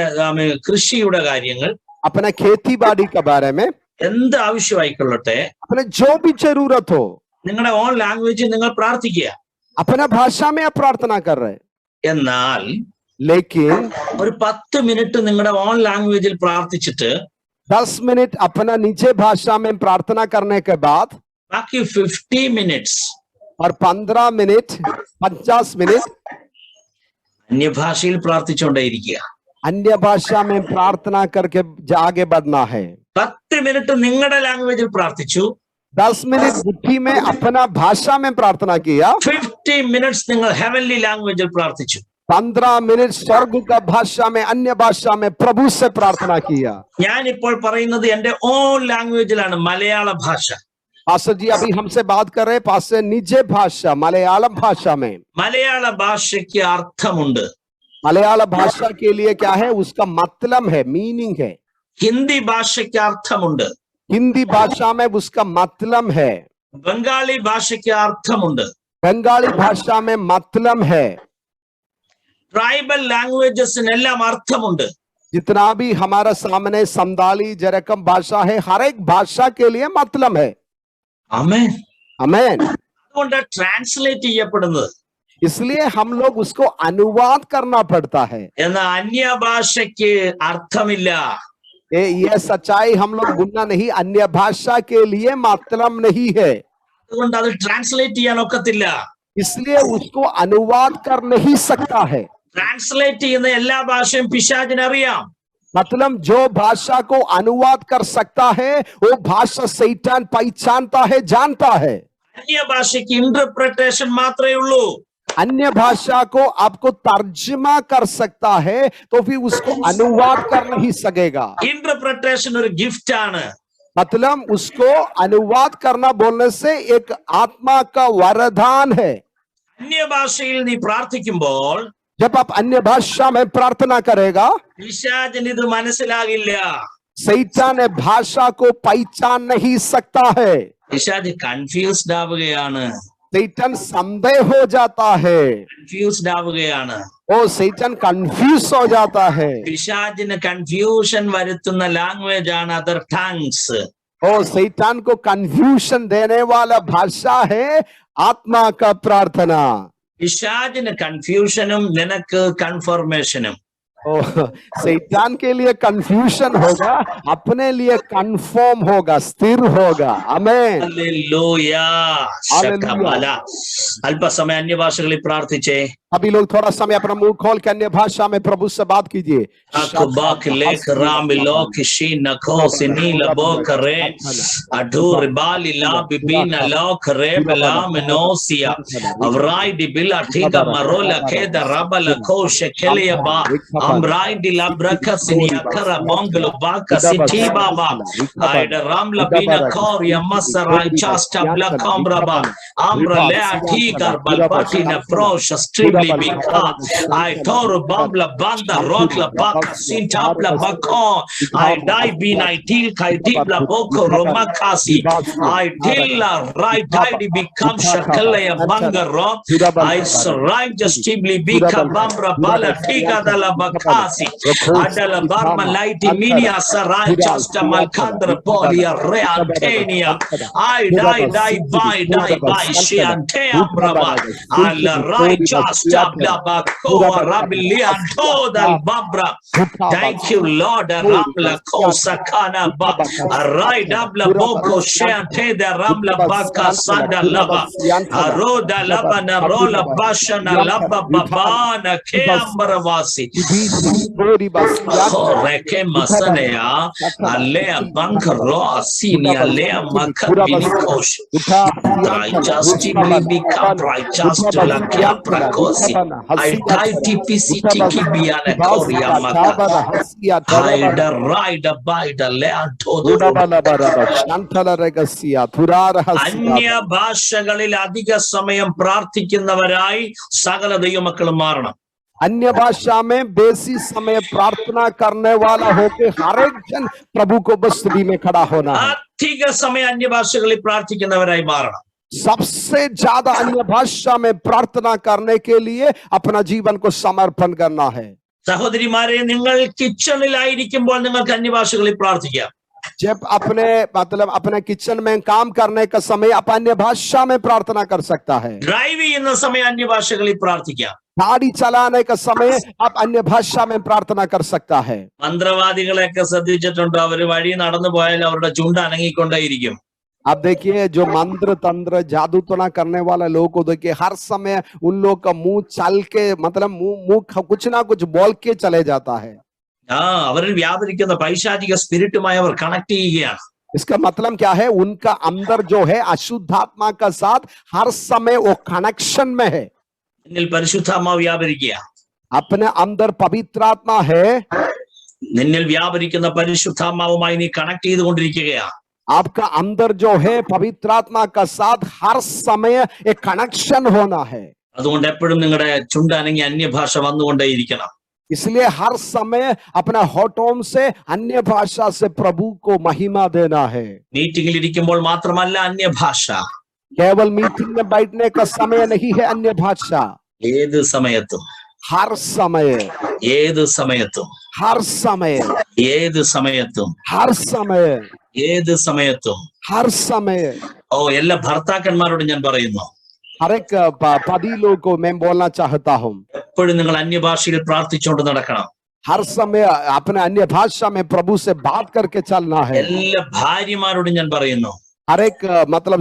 കൃഷിയുടെ കാര്യങ്ങൾ, अपना खेती बाड़ी के बारे में, എന്ത് ആവശ്യമായിക്കൊള്ളട്ടെ अपने जो भी जरूरत हो നിങ്ങളുടെ ഓൺ ലാംഗ്വേജിൽ നിങ്ങൾ പ്രാർത്ഥിക്കുക. अपना भाषा में आप प्रार्थना कर रहे हैं। എന്നാൽ लेकिन ഒരു 10 മിനിറ്റ് നിങ്ങളുടെ ഓൺ ലാംഗ്വേജിൽ പ്രാർത്ഥിച്ചിട്ട് 10 मिनट अपना निजी भाषा में प्रार्थना करने के बाद ബാക്കി 50 മിനിറ്റ്സ് और 15 मिनट 50 मिनट അന്യഭാഷയിൽ പ്രാർത്ഥിച്ചുകൊണ്ടേയിരിക്കുക. अन्य भाषा में प्रार्थना करके आगे बढ़ना है। 10 മിനിറ്റ് നിങ്ങളുടെ ലാംഗ്വേജിൽ പ്രാർത്ഥിച്ചു, 10 मिनट बुद्धि में अपना भाषा में प्रार्थना किया, 50 മിനിറ്റ്സ് നിങ്ങൾ ഹെവൻലി ലാംഗ്വേജിൽ പ്രാർത്ഥിച്ചു. 15 मिनट स्वर्ग का भाषा में अन्य भाषा में प्रभु से प्रार्थना किया। ഞാനിപ്പോൾ പറയുന്നത് എന്റെ ഓൺ ലാംഗ്വേജിലാണ്, മലയാള ഭാഷ. पास्टर जी अभी हमसे बात कर रहे हैं पास्टर निजे भाषा मलयालम भाषा में। മലയാള ഭാഷയ്ക്ക് അർത്ഥമുണ്ട്. मलयालम भाषा के लिए क्या है, उसका मतलब है, मीनिंग है। ഹിന്ദി ഭാഷയ്ക്ക് അർത്ഥമുണ്ട്. हिंदी भाषा में उसका मतलब है। ബംഗാളി ഭാഷയ്ക്ക് അർത്ഥമുണ്ട്. बंगाली भाषा में मतलब है। ട്രൈബൽ ലാംഗ്വേജസിനെല്ലാം അർത്ഥമുണ്ട്. जितना भी हमारा सामने संदाली जरकम भाषा है, हर एक भाषा के लिए मतलब है। ആമേൻ. आमेन। അതുകൊണ്ട് ട്രാൻസ്ലേറ്റ് ചെയ്യപ്പെടുന്നത്. इसलिए हम लोग उसको अनुवाद करना पड़ता है। എന്നാൽ അന്യഭാഷയ്ക്ക് അർത്ഥമില്ല. ये सच्चाई हम लोग भूलना नहीं, अन्य भाषा के लिए मतलब नहीं है, അതുകൊണ്ട് അത് ട്രാൻസ്ലേറ്റ് ചെയ്യാൻ ഒക്കത്തില്ല. इसलिए उसको अनुवाद कर नहीं सकता है। ട്രാൻസ്ലേറ്റ് ചെയ്യുന്ന എല്ലാ ഭാഷയും പിശാചിനറിയാം. मतलब जो भाषा को अनुवाद कर सकता है वो भाषा शैतान पहचानता है, जानता है। അന്യഭാഷയ്ക്ക് ഇന്റർപ്രിട്ടേഷൻ മാത്രമേ ഉള്ളൂ. अन्य भाषा को आपको तर्जुमा कर सकता है तो फिर उसको अनुवाद कर नहीं सकेगा. ഇന്റർപ്രിട്ടേഷൻ ഒരു ഗിഫ്റ്റ് ആണ്. मतलब उसको अनुवाद करना बोलने से एक आत्मा का वरदान है. അന്യഭാഷയിൽ നീ പ്രാർത്ഥിക്കുമ്പോൾ जब आप अन्य भाषा में प्रार्थना करेगा, പിശാചിന് ഇത് മനസ്സിലാകില്ല. शैतान भाषा को पहचान नहीं सकता है. പിശാച് കൺഫ്യൂസ്ഡ് ആവുകയാണ്. शैतान संदेह हो जाता है. കൺഫ്യൂസ്ഡ് ആവുകയാണ്. ओ शैतान कंफ्यूज हो जाता है. പിശാചിന് കൺഫ്യൂഷൻ വരുത്തുന്ന ലാംഗ്വേജ് ആണ് അതർ ടങ്സ്. ओ शैतान को कंफ्यूजन देने वाला भाषा है आत्मा का प्रार्थना. പിശാചിന് കൺഫ്യൂഷനും നിനക്ക് കൺഫർമേഷനും. ओ शैतान के लिए कंफ्यूजन होगा, अपने लिए कंफर्म होगा, स्थिर होगा. आमीन. ഹല്ലേലൂയ. ശകബല. അല്പസമയം അന്യഭാഷകളിൽ പ്രാർത്ഥിച്ചേ. अभी लोग थोड़ा समय अपना मुंह खोल के अन्य भाषा में प्रभु से बात कीजिए. अकबाक लेख राम लोक शी नखो सिनी लबो करे अधूर बाली ला बिबिना लोक रे बला मनोसिया अवराई दी बिला ठीका मरोला खेद रबल को शकेलिया बा अमराई दी लब्रका सिनिया करा बंगलो बाका सिटी बाबा आइड राम लबिना कोर यमसराई चास्टा ब्ला कमरबा अमरा ले ठीका बलपटी न प्रोश stream Bika, I toro bambla banda rotla baka sintabla bako, I die bin I til kai tibla boko romakasi, I tilla right die become shakalaya bangaro, I survive just tibli bika bambra bala tiga dala bakasi, adala barma lighti minia sarai chasta malkandra polia reantenia, I die by she antea brava, alla right just Thank you, Lord. Ramla Kosakana Ba Raida Boko Shante the Ramla Baka Sanda Laba Aroda Labana Rola Bashana Laba Babana Keambaravasi Reke Masanea Alea Bankaro Asini Alea Makabinikosh I just become righteous to La Kiaprakosi I die TPC Tiki Biana Korea Maka Hide ride abide Leanto അന്യ ഭാഷകളിൽ അധിക സമയം പ്രാർത്ഥിക്കുന്നവരായി സകല ദൈവമക്കളും മാറണം. अन्य भाषा में बेसी समय प्रार्थना करने वाला होके हर एक जन प्रभु को बस्तवी में खड़ा होना है. അധിക സമയം അന്യഭാഷകളിൽ പ്രാർത്ഥിക്കുന്നവരായി മാറണം. सबसे ज्यादा अन्य भाषा में प्रार्थना करने के लिए अपना जीवन को समर्पण करना है. സഹോദരിമാരെ, നിങ്ങൾ കിച്ചണിലായിരിക്കുമ്പോൾ നിങ്ങൾക്ക് അന്യഭാഷകളിൽ പ്രാർത്ഥിക്കാം. जब अपने अपने किचन में काम करने का समय आप अन्य भाषा में प्रार्थना कर सकता है. ഡ്രൈവ് ചെയ്യുന്ന സമയം അന്യഭാഷകളിൽ പ്രാർത്ഥിക്കാം. गाड़ी चलाने का समय आप अन्य भाषा में प्रार्थना कर सकता है. മന്ത്രവാദികളെയൊക്കെ ശ്രദ്ധിച്ചിട്ടുണ്ടോ? അവര് വഴി നടന്നു പോയാൽ അവരുടെ ചുണ്ട് അനങ്ങിക്കൊണ്ടേയിരിക്കും. आप देखिए जो मंत्र तंत्र जादू टोना करने वाला लोग को देखिए हर समय उन लोग का मुंह चल के मुंह कुछ ना कुछ बोल के चले जाता है. അവരിൽ വ്യാപരിക്കുന്ന പൈശാചിക സ്പിരിറ്റുമായി അവർ കണക്ട് ചെയ്യുകയാണ്. इसका मतलब क्या है? उनका अंदर जो है अशुद्धात्मा का साथ हर समय वो कनेक्शन में है. നിന്നിൽ പരിശുദ്ധാത്മാവ് വ്യാപരിക്കുക. अपने अंदर पवित्र आत्मा है. നിന്നിൽ വ്യാപരിക്കുന്ന പരിശുദ്ധാത്മാവുമായി നീ കണക്ട് ചെയ്തുകൊണ്ടിരിക്കുകയാണ്. आपका अंदर जो है पवित्र आत्मा का साथ हर समय एक कनेक्शन होना है. അതുകൊണ്ട് എപ്പോഴും നിങ്ങളുടെ ചുണ്ട് അനങ്ങി അന്യഭാഷ വന്നുകൊണ്ടേയിരിക്കണം. इसलिए हर समय अपना होठों से अन्य भाषा से प्रभु को महिमा देना है. മീറ്റിംഗിൽ ഇരിക്കുമ്പോൾ മാത്രമല്ല അന്യഭാഷ. केवल मीटिंग में बैठने का समय नहीं है अन्य भाषा. ഏത് സമയത്തും हर समय ഏത് സമയത്തും हर समय ഏത് സമയത്തും हर समय ഏത് സമയത്തും हर समय എല്ലാ ഭർത്താക്കന്മാരോടും ഞാൻ പറയുന്നു, हर एक पति लोग को मैं बोलना चाहता हूँ, എപ്പോഴും നിങ്ങൾ അന്യഭാഷയിൽ പ്രാർത്ഥിച്ചുകൊണ്ട് നടക്കണം. हर समय अपने अन्य भाषा में प्रभु से बात करके चलना है. എല്ലാ ഭാര്യമാരോടും ഞാൻ പറയുന്നു, हर एक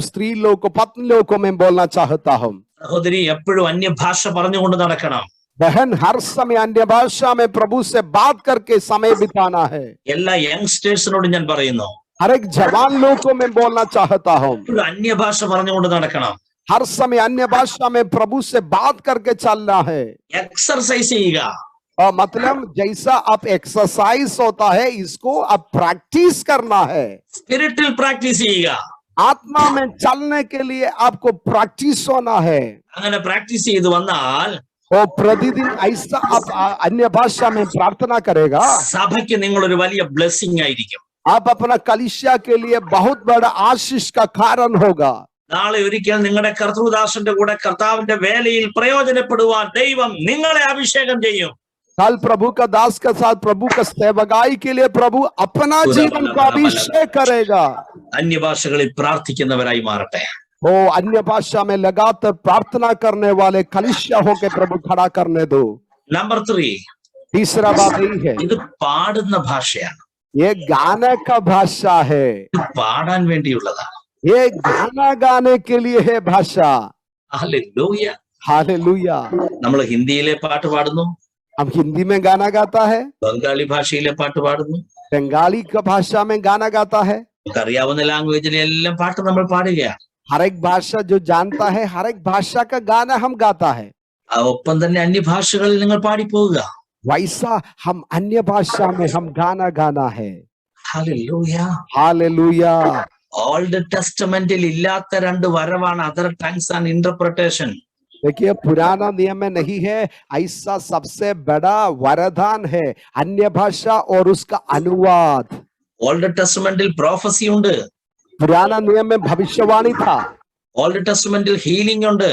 स्त्री लोग को पत्नी लोग को मैं बोलना चाहता हूँ, സഹോദരി എപ്പോഴും അന്യഭാഷ പറഞ്ഞുകൊണ്ട് നടക്കണം. बहन हर समय अन्य भाषा में प्रभु से बात करके समय बिताना है. എല്ലാ യങ്സ്റ്റേഴ്സിനോടും ഞാൻ പറയുന്നു, हर एक जवान लोग को मैं बोलना चाहता हूँ, ഒരു അന്യഭാഷ പറഞ്ഞുകൊണ്ട് നടക്കണം. हर समय अन्य भाषा में प्रभु से बात करके चलना है. എക്സർസൈസ് ചെയ്യുക. और मतलब जैसा आप एक्सरसाइज होता है, इसको आप प्रैक्टिस करना है. സ്പിരിറ്റിൽ പ്രാക്ടീസ് ചെയ്യുക. आत्मा में चलने के लिए आपको प्रैक्टिस होना है. അങ്ങനെ പ്രാക്ടീസ് ചെയ്ത് വന്നാൽ और प्रतिदिन ऐसा आप अन्य भाषा में प्रार्थना करेगा, സഭയ്ക്ക് നിങ്ങൾ ഒരു വലിയ ബ്ലെസ്സിംഗ് ആയിരിക്കും. आप अपना कलीसिया के लिए बहुत बड़ा आशीष का कारण होगा. നാളെ ഒരിക്കൽ നിങ്ങളുടെ കർത്തൃദാസന്റെ കൂടെ കർത്താവിന്റെ വേലയിൽ പ്രയോജനപ്പെടുവാൻ ദൈവം നിങ്ങളെ അഭിഷേകം ചെയ്യും. कल प्रभु का दास के साथ प्रभु का सेवकाई के लिए प्रभु अपना जीवन को अभिषेक करेगा. അന്യഭാഷകളിൽ പ്രാർത്ഥിക്കുന്നവരായി മാറട്ടെ. वो अन्य भाषा में लगातार प्रार्थना करने वाले कलीसिया होके प्रभु खड़ा करने दो. നമ്പർ 3, तीसरा बात यही है, ഇത് പാടുന്ന ഭാഷയാണ്. ये गाने का भाषा है. ഇത് പാടാൻ വേണ്ടിയുള്ളതാണ്. ये गाना गाने के लिए है भाषा. ഹല്ലേലൂയ. हालेलुया. നമ്മൾ ഹിന്ദിയിലെ പാട്ട് പാടുന്നു, हम हिंदी में गाना गाता है, ബംഗാളി ഭാഷയിലെ പാട്ട് പാടുന്നു, बंगाली का भाषा में गाना गाता है. നമുക്ക് അറിയാവുന്ന ലാംഗ്വേജിലെ എല്ലാം പാട്ട് നമ്മൾ പാടുകയാണ്. हर एक भाषा जो जानता है, हर एक भाषा का गाना हम गाता है. ഒപ്പം തന്നെ അന്യഭാഷകളിൽ നിങ്ങൾ പാടിപ്പോവുക. वैसा हम अन्य भाषा में हम गाना गाना है. ഹല്ലേലൂയ. हालेलुया. ഓൾഡ് ടെസ്റ്റമെന്റിൽ ഇല്ലാത്ത രണ്ട് വരവാണ് അതർ ടങ്സ് ആൻഡ് ഇന്റർപ്രിട്ടേഷൻ. देखिए, पुराना नियम में नहीं है, ऐसा सबसे बड़ा वरदान है अन्य भाषा और उसका अनुवाद. ഓൾഡ് ടെസ്റ്റമെന്റിൽ പ്രോഫസി ഉണ്ട്, पुराना नियम में भविष्यवाणी था, ഓൾഡ് ടെസ്റ്റമെന്റിൽ ഹീലിംഗ് ഉണ്ട്,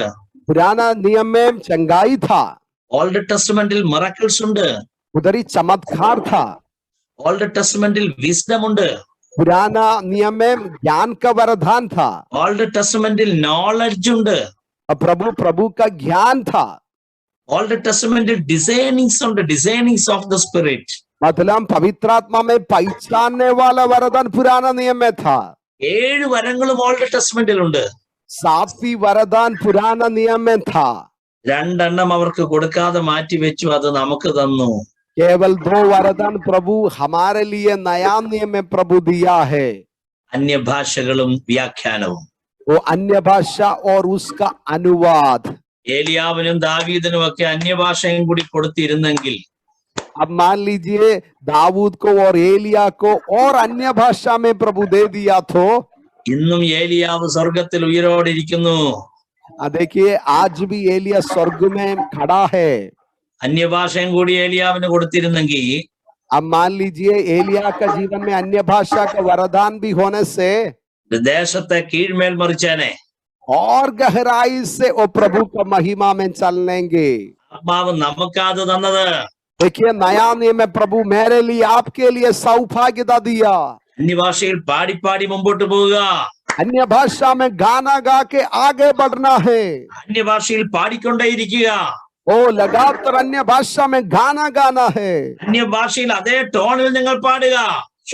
पुराना नियम में चंगाई था, ഓൾഡ് ടെസ്റ്റമെന്റിൽ മിറക്കിൾസ് ഉണ്ട്, उधर ही चमत्कार था, ഓൾഡ് ടെസ്റ്റമെന്റിൽ വിസ്ഡം ഉണ്ട്, पुराना नियम में ज्ञान का वरदान था, ഓൾഡ് ടെസ്റ്റമെന്റിൽ നോളജ് ഉണ്ട്, और प्रभु का ज्ञान था. ഓൾഡ് ടെസ്റ്റമെന്റിൽ ഡിസൈനിങ്സ് ഉണ്ട്, ഡിസൈനിങ്സ് ഓഫ് ദ സ്പിരിറ്റ്. मतलब पवित्र आत्मा में पहचानने वाला वरदान पुराना नियम में था. 7 വരങ്ങളും ഓൾഡ് ടെസ്റ്റമെന്റിൽ ഉണ്ട്. 7वीं वरदान पुराना नियम में था. 2 അവർക്ക് കൊടുക്കാതെ മാറ്റി വെച്ചു, അത് നമുക്ക് തന്നു. केवल 2 वरदान प्रभु हमारे लिए नया नियम में प्रभु दिया है. അന്യഭാഷകളും വ്യാഖ്യാനവും. वो अन्य भाषा और उसका अनुवाद. ഏലിയാവിനും ദാവീദിനും ഒക്കെ അന്യഭാഷയും കൂടി കൊടുത്തിരുന്നെങ്കിൽ अब मान लीजिए दाऊद को और एलिया को और अन्य भाषा में प्रभु दे दिया तो ഇന്നും ഏലിയാവ് സ്വർഗത്തിൽ ഉയരോടിരിക്കുന്നു. देखिए, आज भी एलिया स्वर्ग में खड़ा है. അന്യഭാഷയും കൂടി ഏലിയാവിന് കൊടുത്തിരുന്നെങ്കിൽ अब मान लीजिए एलिया का जीवन में अन्य भाषा का वरदान भी होने से ദേശത്തെ കീഴ്മേൽ മറിച്ചേനെ. और गहराई से वो प्रभु का महिमा में चलेंगे. ആത്മാവ് നമുക്കാത് തന്നത്. देखिए, नया नियम में प्रभु मेरे लिए आपके लिए सौभाग्यता दिया. അന്യഭാഷയിൽ പാടി പാടി മുമ്പോട്ട് പോവുക. अन्य भाषा में गाना गा के आगे बढ़ना है. അന്യഭാഷയിൽ പാടിക്കൊണ്ടേയിരിക്കുക. ओ लगातार अन्य भाषा में गाना गाना है. അന്യഭാഷയിൽ അതേ ടോണിൽ നിങ്ങൾ പാടുക.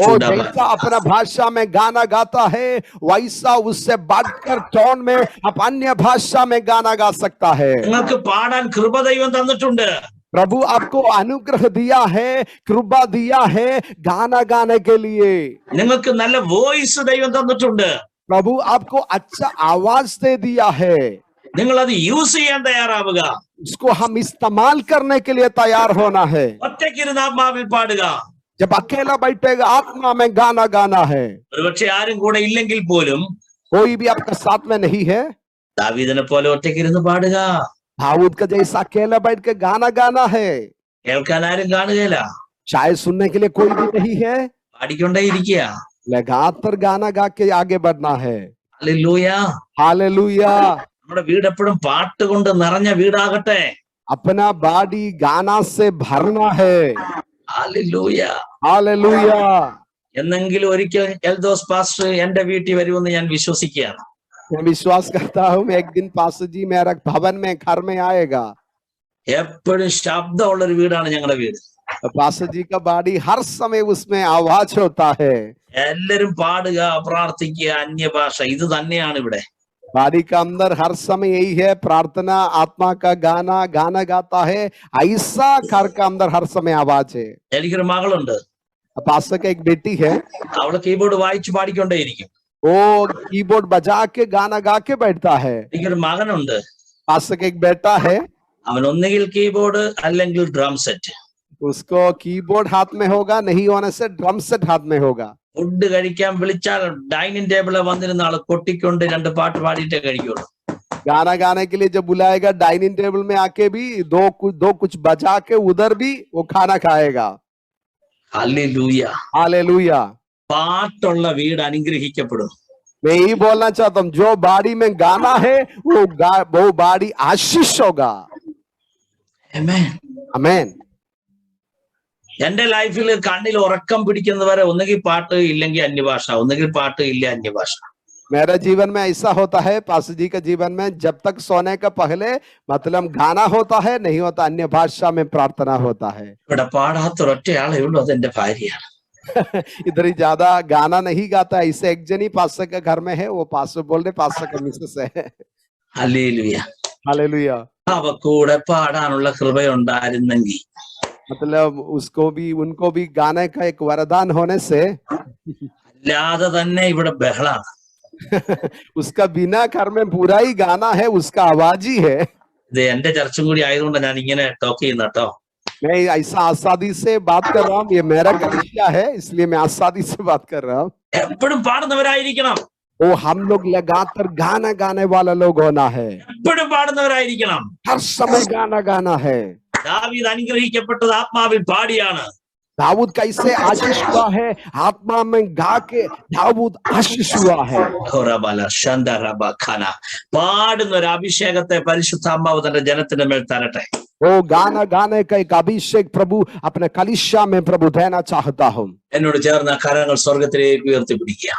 ओ जैसा अपना भाषा में गाना गाता है, वैसा उससे बढ़कर टोन में आप अन्य भाषा में गाना गा सकता है. നിങ്ങൾക്ക് പാടാൻ കൃപ ദൈവം തന്നിട്ടുണ്ട്. प्रभु आपको अनुग्रह दिया है, कृपा दिया है गाना गाने के लिए. നിങ്ങൾക്ക് നല്ല വോയിസ് ദൈവം തന്നിട്ടുണ്ട്. प्रभु आपको अच्छा आवाज दे दिया है. നിങ്ങൾ അത് യൂസ് ചെയ്യാൻ തയ്യാറാവുക. इसको हम इस्तेमाल करने के लिए तैयार होना है. ഒറ്റയ്ക്കിരുന്ന് ആത്മാവിൽ പാടുക. जब अकेला बैठेगा आत्मा में गाना गाना है. ഒരുപക്ഷെ ആരും കൂടെ ഇല്ലെങ്കിൽ പോലും कोई भी आपका साथ में नहीं है, ദാവീദിനെ പോലെ ഒറ്റയ്ക്കിരുന്ന് പാടുക. दाऊद का जैसा अकेला बैठ के गाना गाना है. കേൾക്കാൻ ആരും കാണുകയില്ല. शायद सुनने के लिए कोई भी नहीं है, പാടിക്കൊണ്ടേയിരിക്കുക. लगातार गाना गा के आगे बढ़ना है. ഹല്ലേലൂയ. हालेलुया. നമ്മുടെ വീട് എപ്പോഴും പാട്ട് കൊണ്ട് നിറഞ്ഞ വീടാകട്ടെ. अपना बॉडी गाना से भरना है. ഹല്ലേലൂയ. हालेलुया. എന്നെങ്കിലും ഒരിക്കൽ എൽദോസ് പാസ്റ്റർ എന്റെ വീട്ടിൽ വരുമെന്ന് ഞാൻ വിശ്വസിക്കുകയാണ്. मैं विश्वास करता हूँ एक दिन पास्टर जी मेरा भवन में घर में आएगा. എപ്പോഴും ശബ്ദമുള്ള ഒരു വീടാണ് ഞങ്ങളുടെ വീട്. पास्टर जी का बॉडी हर समय उसमें आवाज होता है. എല്ലാരും പാടുക, പ്രാർത്ഥിക്കുക, അന്യഭാഷ, ഇത് തന്നെയാണ് ഇവിടെ. बॉडी का अंदर हर समय यही है, प्रार्थना, आत्मा का गाना गाना गाता है. ऐसा घर का अंदर हर समय आवाज है. എനിക്കൊരു മകളുണ്ട്. पास्टर का एक बेटी है, അവള് കീബോർഡ് വായിച്ച് പാടിക്കൊണ്ടേയിരിക്കും. वो कीबोर्ड बजा के गाना गा के बैठता है। എനിക്കൊരു മകനുണ്ട്, पास्टर का एक बेटा है, അവൻ ഒന്നുകിൽ കീബോർഡ് അല്ലെങ്കിൽ ഡ്രം സെറ്റ്. उसको कीबोर्ड हाथ में होगा, नहीं होने से ड्रम सेट हाथ में होगा। ഫുഡ് കഴിക്കാൻ വിളിച്ചാൽ ഡൈനിങ് ടേബിളിൽ വന്നിരുന്ന ആള് കൊട്ടിക്കൊണ്ട് 2 പാട്ട് പാടിയിട്ടേ കഴിക്കുള്ളൂ. गाना गाने के लिए जब बुलाएगा डाइनिंग टेबल में आके भी दो कुछ बजा के उधर भी वो खाना खाएगा। ഹല്ലേലൂയ. हालेलुया। പാട്ടുള്ള വീട് അനുഗ്രഹിക്കപ്പെടും. मैं यही बोलना चाहता हूँ, जो बाड़ी में गाना है वो बाड़ी आशीष होगा। ആമേൻ. आमेन। എന്റെ ലൈഫിൽ കണ്ണിൽ ഉറക്കം പിടിക്കുന്നവരെ ഒന്നുകിൽ പാട്ട് ഇല്ലെങ്കിൽ അന്യഭാഷ, ഒന്നുകിൽ പാട്ട് ഇല്ല അന്യഭാഷ. मेरा जीवन में ऐसा होता है, पास्टर जी का जीवन में जब तक सोने का पहले मतलब गाना होता है, नहीं होता अन्य भाषा में प्रार्थना होता है। ഇവിടെ പാടാത്ത ഒറ്റയാളേ ഉള്ളൂ, അതെന്റെ ഭാര്യയാണ്. इधर ही ज्यादा गाना नहीं गाता, ऐसे एक जन ही पास्टर के घर में है, वो पास्टर बोल रहे पास्टर का मिसेस है। ഹല്ലേലൂയ. हालेलुया। അവ കൂടെ പാടാനുള്ള കൃപയുണ്ടായിരുന്നെങ്കിൽ मतलब उसको भी उनको भी गाने का एक वरदान होने से അല്ലാതെ തന്നെ ഇവിടെ ബഹളാണ്. उसका बिना घर में पूरा ही गाना है, उसका आवाज ही है। ഇത് എന്റെ ചർച്ചും കൂടി ആയതുകൊണ്ട് ഞാൻ ഇങ്ങനെ ടോക്ക് ചെയ്യുന്ന കേട്ടോ. मैं ऐसा आसादी से बात कर रहा हूँ, ये मेरा कलिसिया है इसलिए मैं आसादी से बात कर रहा हूँ। എപ്പോഴും പാടുന്നവരായിരിക്കണം. वो हम लोग लगातार गाना गाने वाला लोग होना है, എപ്പോഴും പാടുന്നവരായിരിക്കണം. हर समय गाना गाना है। ദാവീദ് അനുഗ്രഹിക്കപ്പെട്ടത് ആത്മാവിൽ പാടിയാണ്. दाऊद कैसे आशीष हुआ है, आत्मा में गा के दाऊद आशीष हुआ है। പാടുന്ന ഒരു അഭിഷേകത്തെ പരിശുദ്ധാത്മാവ് തന്റെ ജനത്തിന്റെ മേൽ തരട്ടെ. वो गाना गाने का एक अभिषेक प्रभु अपने कलिसिया में प्रभु देना चाहता हूँ। എന്നോട് ചേർന്ന കരങ്ങൾ സ്വർഗത്തിലേക്ക് ഉയർത്തിപ്പിടിക്കുക.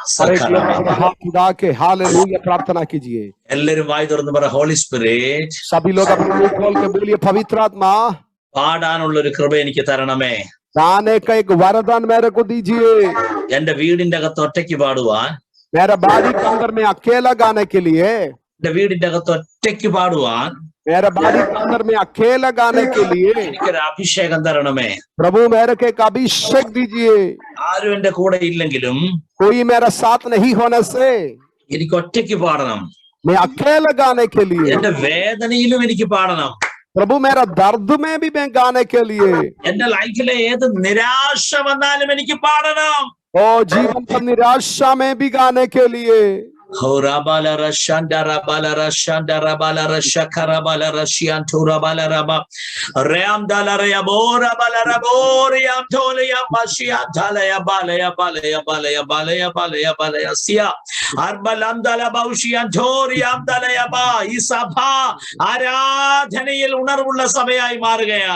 हाथ उठा के हालेलुया प्रार्थना कीजिए। എല്ലാവരും വായി തുറന്ന് പറ, ഹോളി സ്പിരിറ്റ്, सभी लोग अपने मुंह खोल के बोलिए, पवित्र आत्मा പാടാനുള്ള ഒരു കൃപ എനിക്ക് തരണമേ. गाने का एक वरदान मेरे को दीजिए। എന്റെ വീടിന്റെ അകത്ത് ഒറ്റയ്ക്ക് പാടുവാൻ, मेरा बाड़ी के अंदर में अकेला गाने के लिए, എന്റെ വീടിന്റെ അകത്ത് ഒറ്റയ്ക്ക് പാടുവാൻ, मेरा बाड़ी के अंदर में अकेला गाने के लिए എനിക്കൊരു അഭിഷേകം തരണമേ. प्रभु मेरे को एक अभिषेक दीजिए। ആരും എന്റെ കൂടെ ഇല്ലെങ്കിലും कोई मेरा साथ नहीं होने से എനിക്ക് ഒറ്റയ്ക്ക് പാടണം. मैं अकेला गाने के लिए, എന്റെ വേദനയിലും എനിക്ക് പാടണം. प्रभु मेरा दर्द में भी मैं गाने के लिए, എന്റെ ലൈഫിലെ ഏത് നിരാശ വന്നാലും എനിക്ക് പാടണം. ओ जीवन का निराशा में भी गाने के लिए। ഈ സഭ ആരാധനയിൽ ഉണർവുള്ള സഭയായി മാറുകയാ.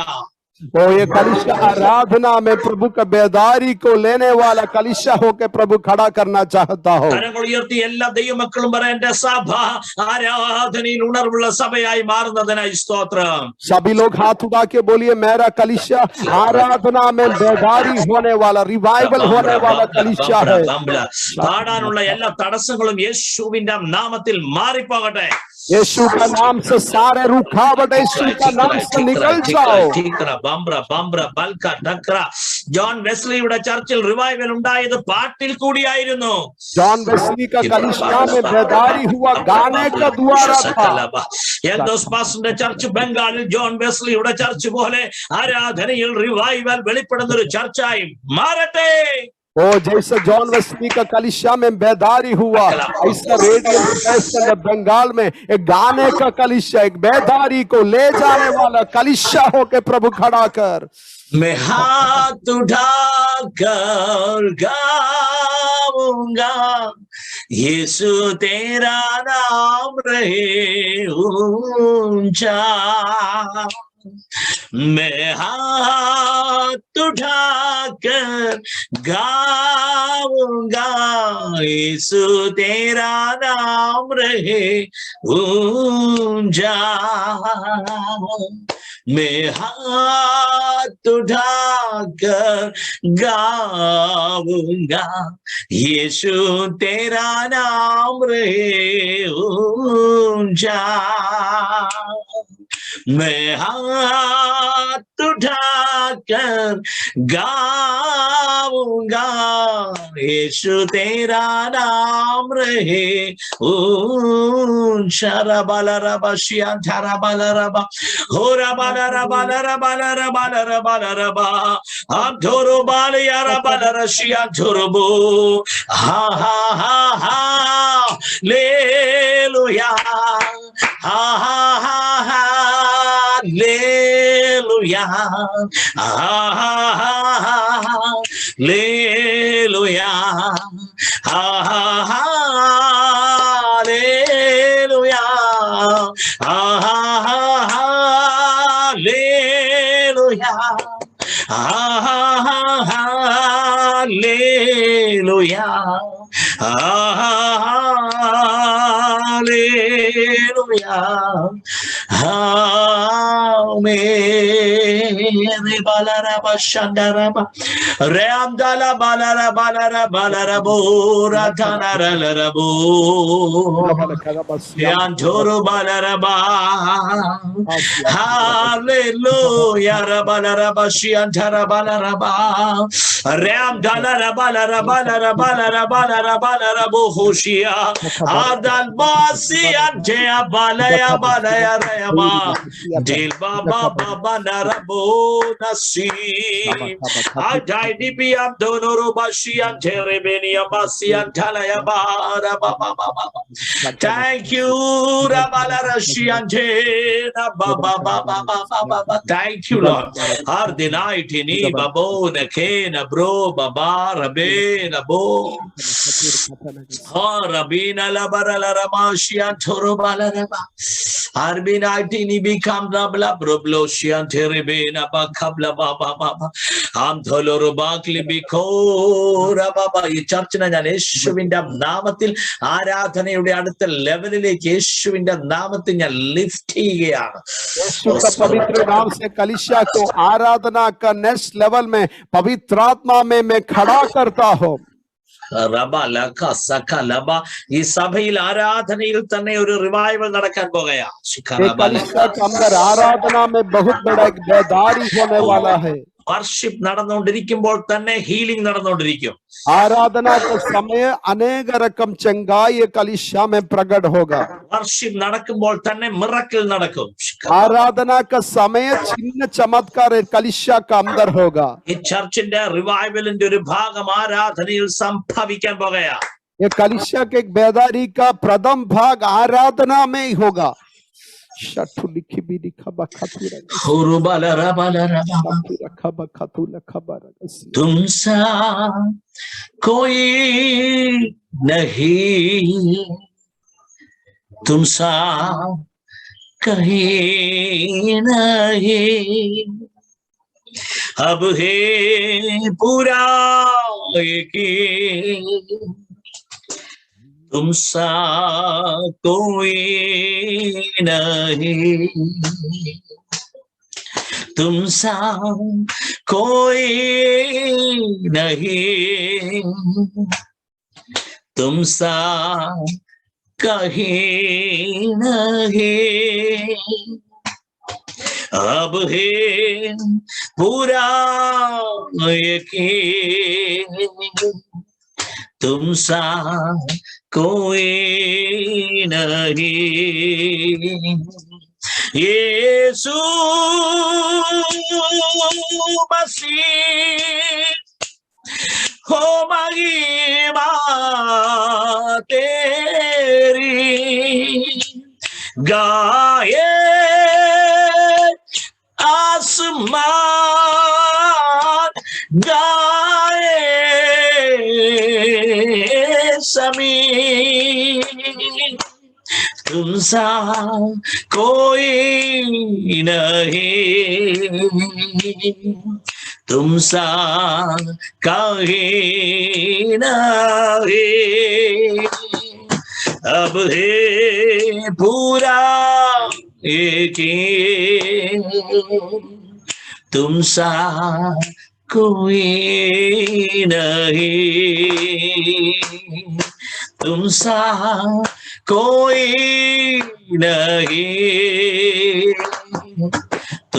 ओ ये कलिशा आराधना में प्रभु का बेदारी को लेने वाला कलिशा होके प्रभु खड़ा करना चाहता हो। കരങ്ങൾ ഉയർത്തി എല്ലാ ദൈവമക്കളും പറ, എന്റെ സഭ ആരാധനയിൽ ഉണർവുള്ള സഭയായി മാറുന്നതിനായി സ്തോത്രം. सभी लोग हाथ उठा के बोलिए, मेरा कलिशा आराधना में बेदारी होने वाला, रिवाइवल होने वाला कलिशा है। പാടാനുള്ള എല്ലാ തടസ്സങ്ങളും യേശുവിന്റെ നാമത്തിൽ മാറിപ്പോകട്ടെ. यीशु का नाम से सारे रुकावट यीशु का नाम से निकल जाओ। ജോൺ വെസ്ലിയുടെ ചർച്ചിൽ റിവൈവൽ ഉണ്ടായത് പാട്ടിൽ കൂടിയായിരുന്നു. जॉन वेस्ली का कलिशा में बेदारी हुआ गाने का द्वारा था। എന്തോസ് പാസ്റ്ററിന്റെ ചർച്ച് ബംഗാളിൽ ജോൺ വെസ്ലിയുടെ ചർച്ച് പോലെ ആരാധനയിൽ റിവൈവൽ വെളിപ്പെടുന്ന ഒരു ചർച്ചായി മാറട്ടെ. ओ जैसे जॉन वेस्ली का कलिशा में बेदारी हुआ, ऐसा रेडियो बंगाल में एक गाने का कलिशा, एक बेदारी को ले जाने वाला कलिशा होके प्रभु खड़ा कर। मैं हाथ उठाकर गाऊंगा, यीशु तेरा नाम रहे ऊंचा। मैं हाथ उठाकर गाऊंगा, यीशु तेरा नाम रहे ऊंचा। मैं हाथ उठाकर गाऊंगा, यीशु तेरा नाम रहे ऊंचा। मैं हाथ उठाकर गाऊंगा, यीशु तेरा नाम रहे ऊंचा। रबा शिया धरा बाला रबा हो रबा रबा रबा रबा रबा रबा हम धोरो बाल यारा बाला रशिया धोरबो। हा हा हा हा लेलुया, हा हा हा हा लेलुया, हा हा हा हा लेलुया, हा हा हा लेलुया, हा हा हा लेलुया, ha ha ha hallelujah, ha ha hallelujah, amen. Balaraba shandaraba reamdala balara balara balara bora tanara rabo yantoro balaraba. Hallelujah, rabalaraba shiantara balaraba ram dalara balara balara balara balara balara bohoshia adan basi ante balaya balaya rayama dil baba baba narabo nasi adai dibi abdonoro bashi ante rebeni abasi antalaya bara baba baba. Thank you, rabalara shiante baba baba baba. Thank you, Lord. Ardinaitini babo nakena bro baba rabe nabo. Ha rabina labara laramasian toro balaraba. Arbinaitini become rabla broblo shian terebena bakabla baba baba. Am tholoro bakli biko rababa. ഈ ചർച്ചിനെ ഞാൻ യേശുവിന്റെ നാമത്തിൽ ആരാധനയുടെ അടുത്ത ലെവലിലേക്ക് യേശുവിന്റെ നാമത്തിൽ ഞാൻ ലിഫ്റ്റ് ചെയ്യുകയാണ്. यीशु का पवित्र नाम से कलीसिया को आराधना का नेक्स्ट लेवल में पवित्र आत्मा में मैं खड़ा करता हूँ. ഈ സഭയിൽ ആരാധനയിൽ തന്നെ ഒരു റിവൈവൽ നടക്കാൻ പോകുകയാ. कलीसिया के अंदर आराधना में बहुत बड़ा एक बेदारी होने वाला है. വർഷിപ്പ് നടന്നുകൊണ്ടിരിക്കുമ്പോൾ തന്നെ ഹീലിംഗ് നടന്നുകൊണ്ടിരിക്കും. आराधना के समय अनेक रकम चंगाई कलीसिया में प्रकट होगा. വർഷിപ്പ് നടക്കുമ്പോൾ തന്നെ മിറക്കിൾ നടക്കും. आराधना का समय चिन्ह चमत्कार कलीसिया का अंदर होगा. ഈ ചർച്ചിന്റെ റിവൈവലിന്റെ ഒരു ഭാഗം ആരാധനയിൽ സംഭവിക്കാൻ പോകുകയാ. ये कलीसिया के एक बेदारी का प्रथम भाग आराधना में ही होगा. तुमसा कोई नहीं, तुमसा कहीं नहीं, अब है पूरा यकीन, तुमसा कोई नहीं, तुमसा कोई नहीं, तुमसा कहीं नहीं, अब है पूरा यकीन, तुमसा कोई नहीं। यीशु मसीह हो महिमा तेरी, गाए आसमान, गाए ज़मीन, तुमसा कोई नहीं, तुमसा कहीं नहीं, अब है पूरा यकीन, तुमसा कोई नहीं, तुमसा कोई नहीं,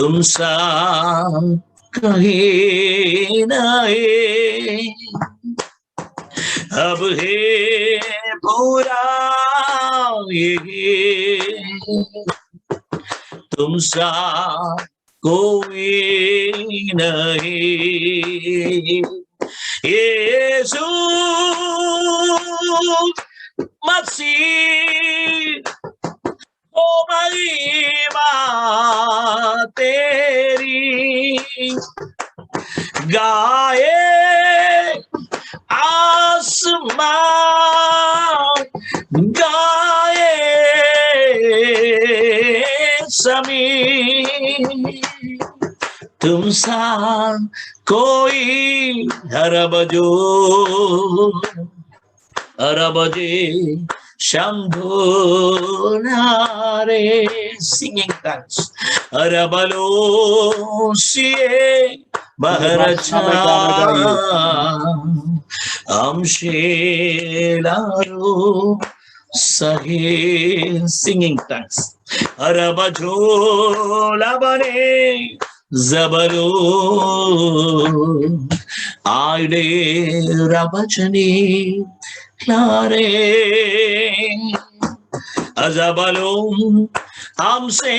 तुमसा कहीं नहीं, अब है पूरा ये, तुमसा कोई नहीं। यीशु मसीह ओ महिमा तेरी, गाए आसमान, गाए ज़मीन, तुमसा कोई हरबजो हरबजे शंभो नारे, singing tongues, हरबलो सिए बहरचा amshelaro sahe, singing tongues, हरबजो लबने जबरो आइडे रबचनी क्लारे, अजबलों हमसे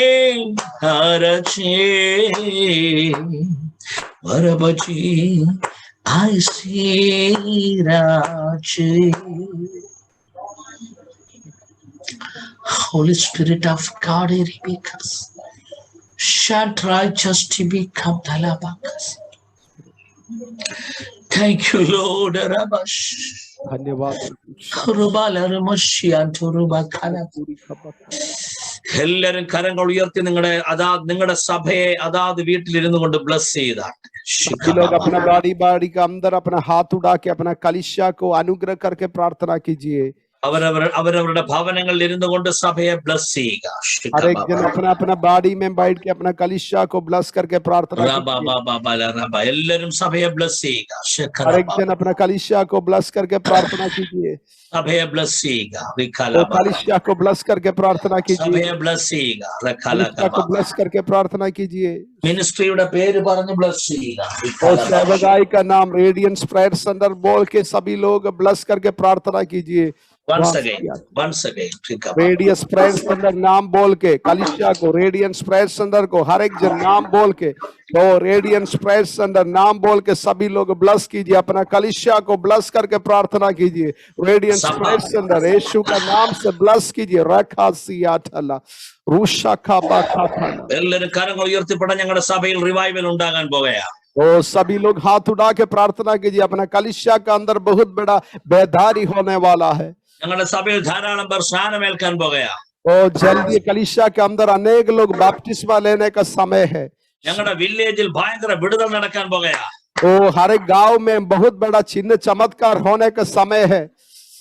हरचे वरबची ऐसी राचे। Holy Spirit of God, Eribicus, shant righteous to become Talabakas. Thank you, Lord. Rabash. धन्यवाद। എല്ലാരും കരങ്ങൾ ഉയർത്തി നിങ്ങളുടെ സഭയെ അതാത് വീട്ടിലിരുന്നു കൊണ്ട് ബ്ലസ് ചെയ്താണ്। लोग अपना बाड़ी बाड़ी का अंदर अपना हाथ उड़ा के अपना कलिसिया को अनुग्रह करके प्रार्थना कीजिए। അവരവരുടെ ഭവനങ്ങളിൽ ഇരുന്നു കൊണ്ട് സഭയെ ബ്ലസ് ചെയ്യുക। हर एक जन अपना अपना बाड़ी में बैठ के अपना कलिसिया को ब्लस करके प्रार्थना कीजिए। എല്ലാവരും സഭയെ ബ്ലസ് ചെയ്യുക। हर एक जन अपना कलिसिया को ब्लस करके प्रार्थना कीजिए। സഭയെ ബ്ലസ് ചെയ്യുക। कलिसिया को ब्लस करके प्रार्थना कीजिए। സഭയെ ബ്ലസ് ചെയ്യുക। कलिसिया को ब्लस करके प्रार्थना कीजिए। മിനിസ്ട്രിയുടെ പേര് പറഞ്ഞ് ബ്ലസ് ചെയ്യുക। और सेवकाई का नाम रेडियंस प्रेयर सेंटर बोल के सभी लोग ब्लस करके प्रार्थना कीजिए। once again radius prayer centre नाम बोल के कलिसिया को, रेडियंस प्रेयर सेंटर को हर एक जन नाम बोल के, तो रेडियंस प्रेयर सेंटर नाम बोल के सभी लोग ब्लस कीजिए। अपना कलिसिया को ब्लस करके प्रार्थना कीजिए। रेडियंस प्रेयर सेंटर यीशु का नाम से ब्लस कीजिए। रखा सिया ठला रूशा खा बाखा था। എല്ലാവരും കരങ്ങൾ ഉയർത്തിപ്പെടാൻ ഞങ്ങളുടെ സഭയിൽ റിവൈവൽ ഉണ്ടാകാൻ പോകുകയാണ്। तो सभी लोग हाथ उठा के प्रार्थना कीजिए। अपना कलिसिया का अंदर बहुत बड़ा बेदारी होने वाला है। ഞങ്ങളുടെ സഭയിൽ ധാരാളം പേർ സ്നാനമേൽക്കാൻ പോകുകയാണ്। तो जल्दी कलिसिया के अंदर अनेक लोग बपतिस्मा लेने का समय है। ഞങ്ങളുടെ വില്ലേജിൽ ഭയങ്കര വിടുതൽ നടക്കാൻ പോകുകയാണ്। तो हर एक गांव में बहुत बड़ा चिन्ह चमत्कार होने का समय है।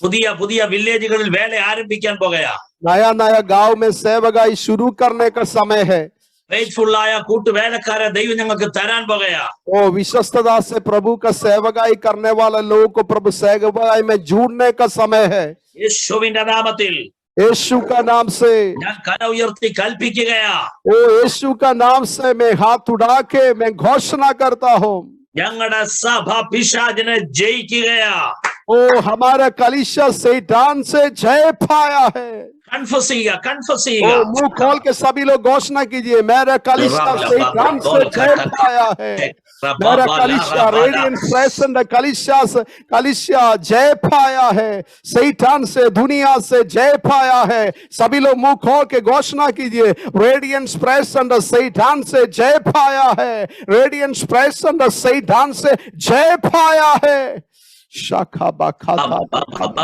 പുതിയ പുതിയ വില്ലേജുകളിൽ വേല ആരംഭിക്കാൻ പോകുകയാണ്। नया नया गांव में सेवकाई शुरू करने का समय है। ഫെയ്ത്ത്ഫുൾ ആയ കൂട്ടുവേലക്കാരെ ദൈവം ഞങ്ങൾക്ക് തരാൻ പോകുകയാണ്। ओ विश्वस्तता से प्रभु का सेवकाई करने वाले लोगों को प्रभु सेवकाई में जुड़ने का समय है। യേശുവിന്റെ നാമത്തിൽ यीशु का नाम से ഞാൻ കര ഉയർത്തി കൽപ്പിക്കുകയാ। ओ यीशु का नाम से मैं हाथ उठा के मैं घोषणा करता हूँ। ഞങ്ങളുടെ സഭ പിശാചിനെ ജയിക്കുകയാ। ओ हमारा कलिसिया शैतान से जय पाया है। कन्फेस ओ मुंह खोल के सभी लोग घोषणा कीजिए। मेरा कलिसिया शैतान से जय पाया है। मेरा कलिसिया रेडियंस प्रेजेंट कलिसिया जय पाया है। शैतान से दुनिया से जय पाया है। सभी लोग मुंह खोल के घोषणा कीजिए। रेडियंस प्रेजेंट शैतान से जय पाया है। रेडियंस प्रेजेंट शैतान से जय पाया है। शाखा बाखा था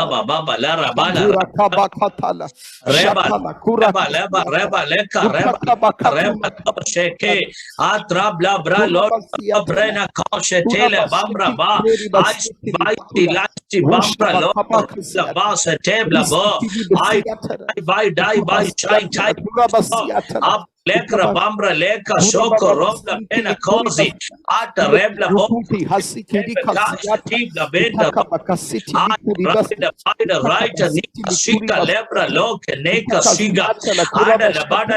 बाबा ला रबा ला रखा बाखा था ला रेबा रेबा लेका रेबा शेके आत्रा ब्ला ब्रा लो ब्रेना कौशे तेले बामरा बा आई बाई तिलाची बामरा लो बा से टेबला बो आई बाई डाई बाई चाई चाई अब lekra bambra leka shoko robla pena kozi ata rebla rukuti hasikiri kasiyata tibla benda kasiti Ida right nika shika lebra loke neka shiga ada labada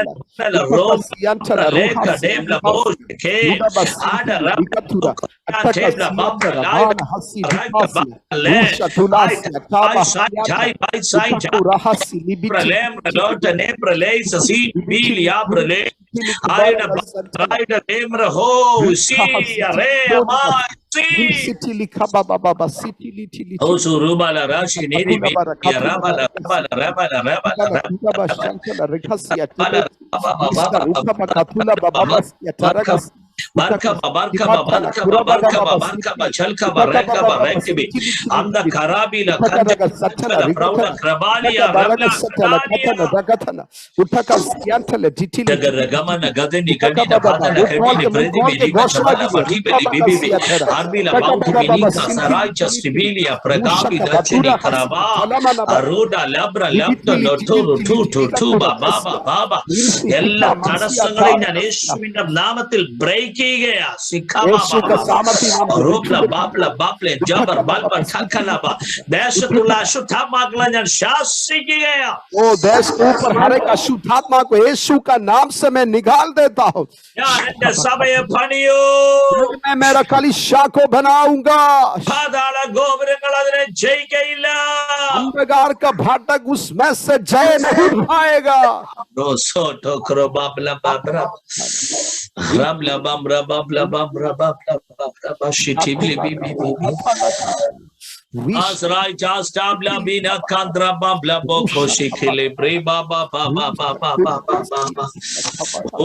la roba leka debla boke ke ada rabla tebla bambra laiba raika bale ai sai Pralembra lota nebra leisa si bilia brale aida aida lembra ho si area mai o suruba la rashi neri bi raba la Barka chalka bareka barekibi anda karabi la kanda prauna krabaliya rabla gamana gadeni gadina badana kadini predi beliga chala bati beli arbi la bounty beninka sarai justibilia pragabi dachini kraba aruda labra tu baba ella തടസ്സങ്ങളെ ഞാൻ യേശുവിന്റെ നാമത്തിൽ break ചെയ്യുകയാ ദേശത്തുള്ള അശുദ്ധാത്മാക്കളെ ഞാൻ ശാസിക്കുകയാ ओ देश के ऊपर हर एक अशुद्धात्मा को यीशु का नाम से मैं निकाल देता हूँ ഞാൻ എന്റെ സഭയെ പണിയോ मैं मेरा कलीसिया को बनाऊंगा പാതാള ഗോപുരങ്ങൾ അതിനെ ജയിക്കയില്ല अंधकार का भाटक उसमें से जय नहीं पाएगा Azrai jastabla bina kandra babla boko shikile bre baba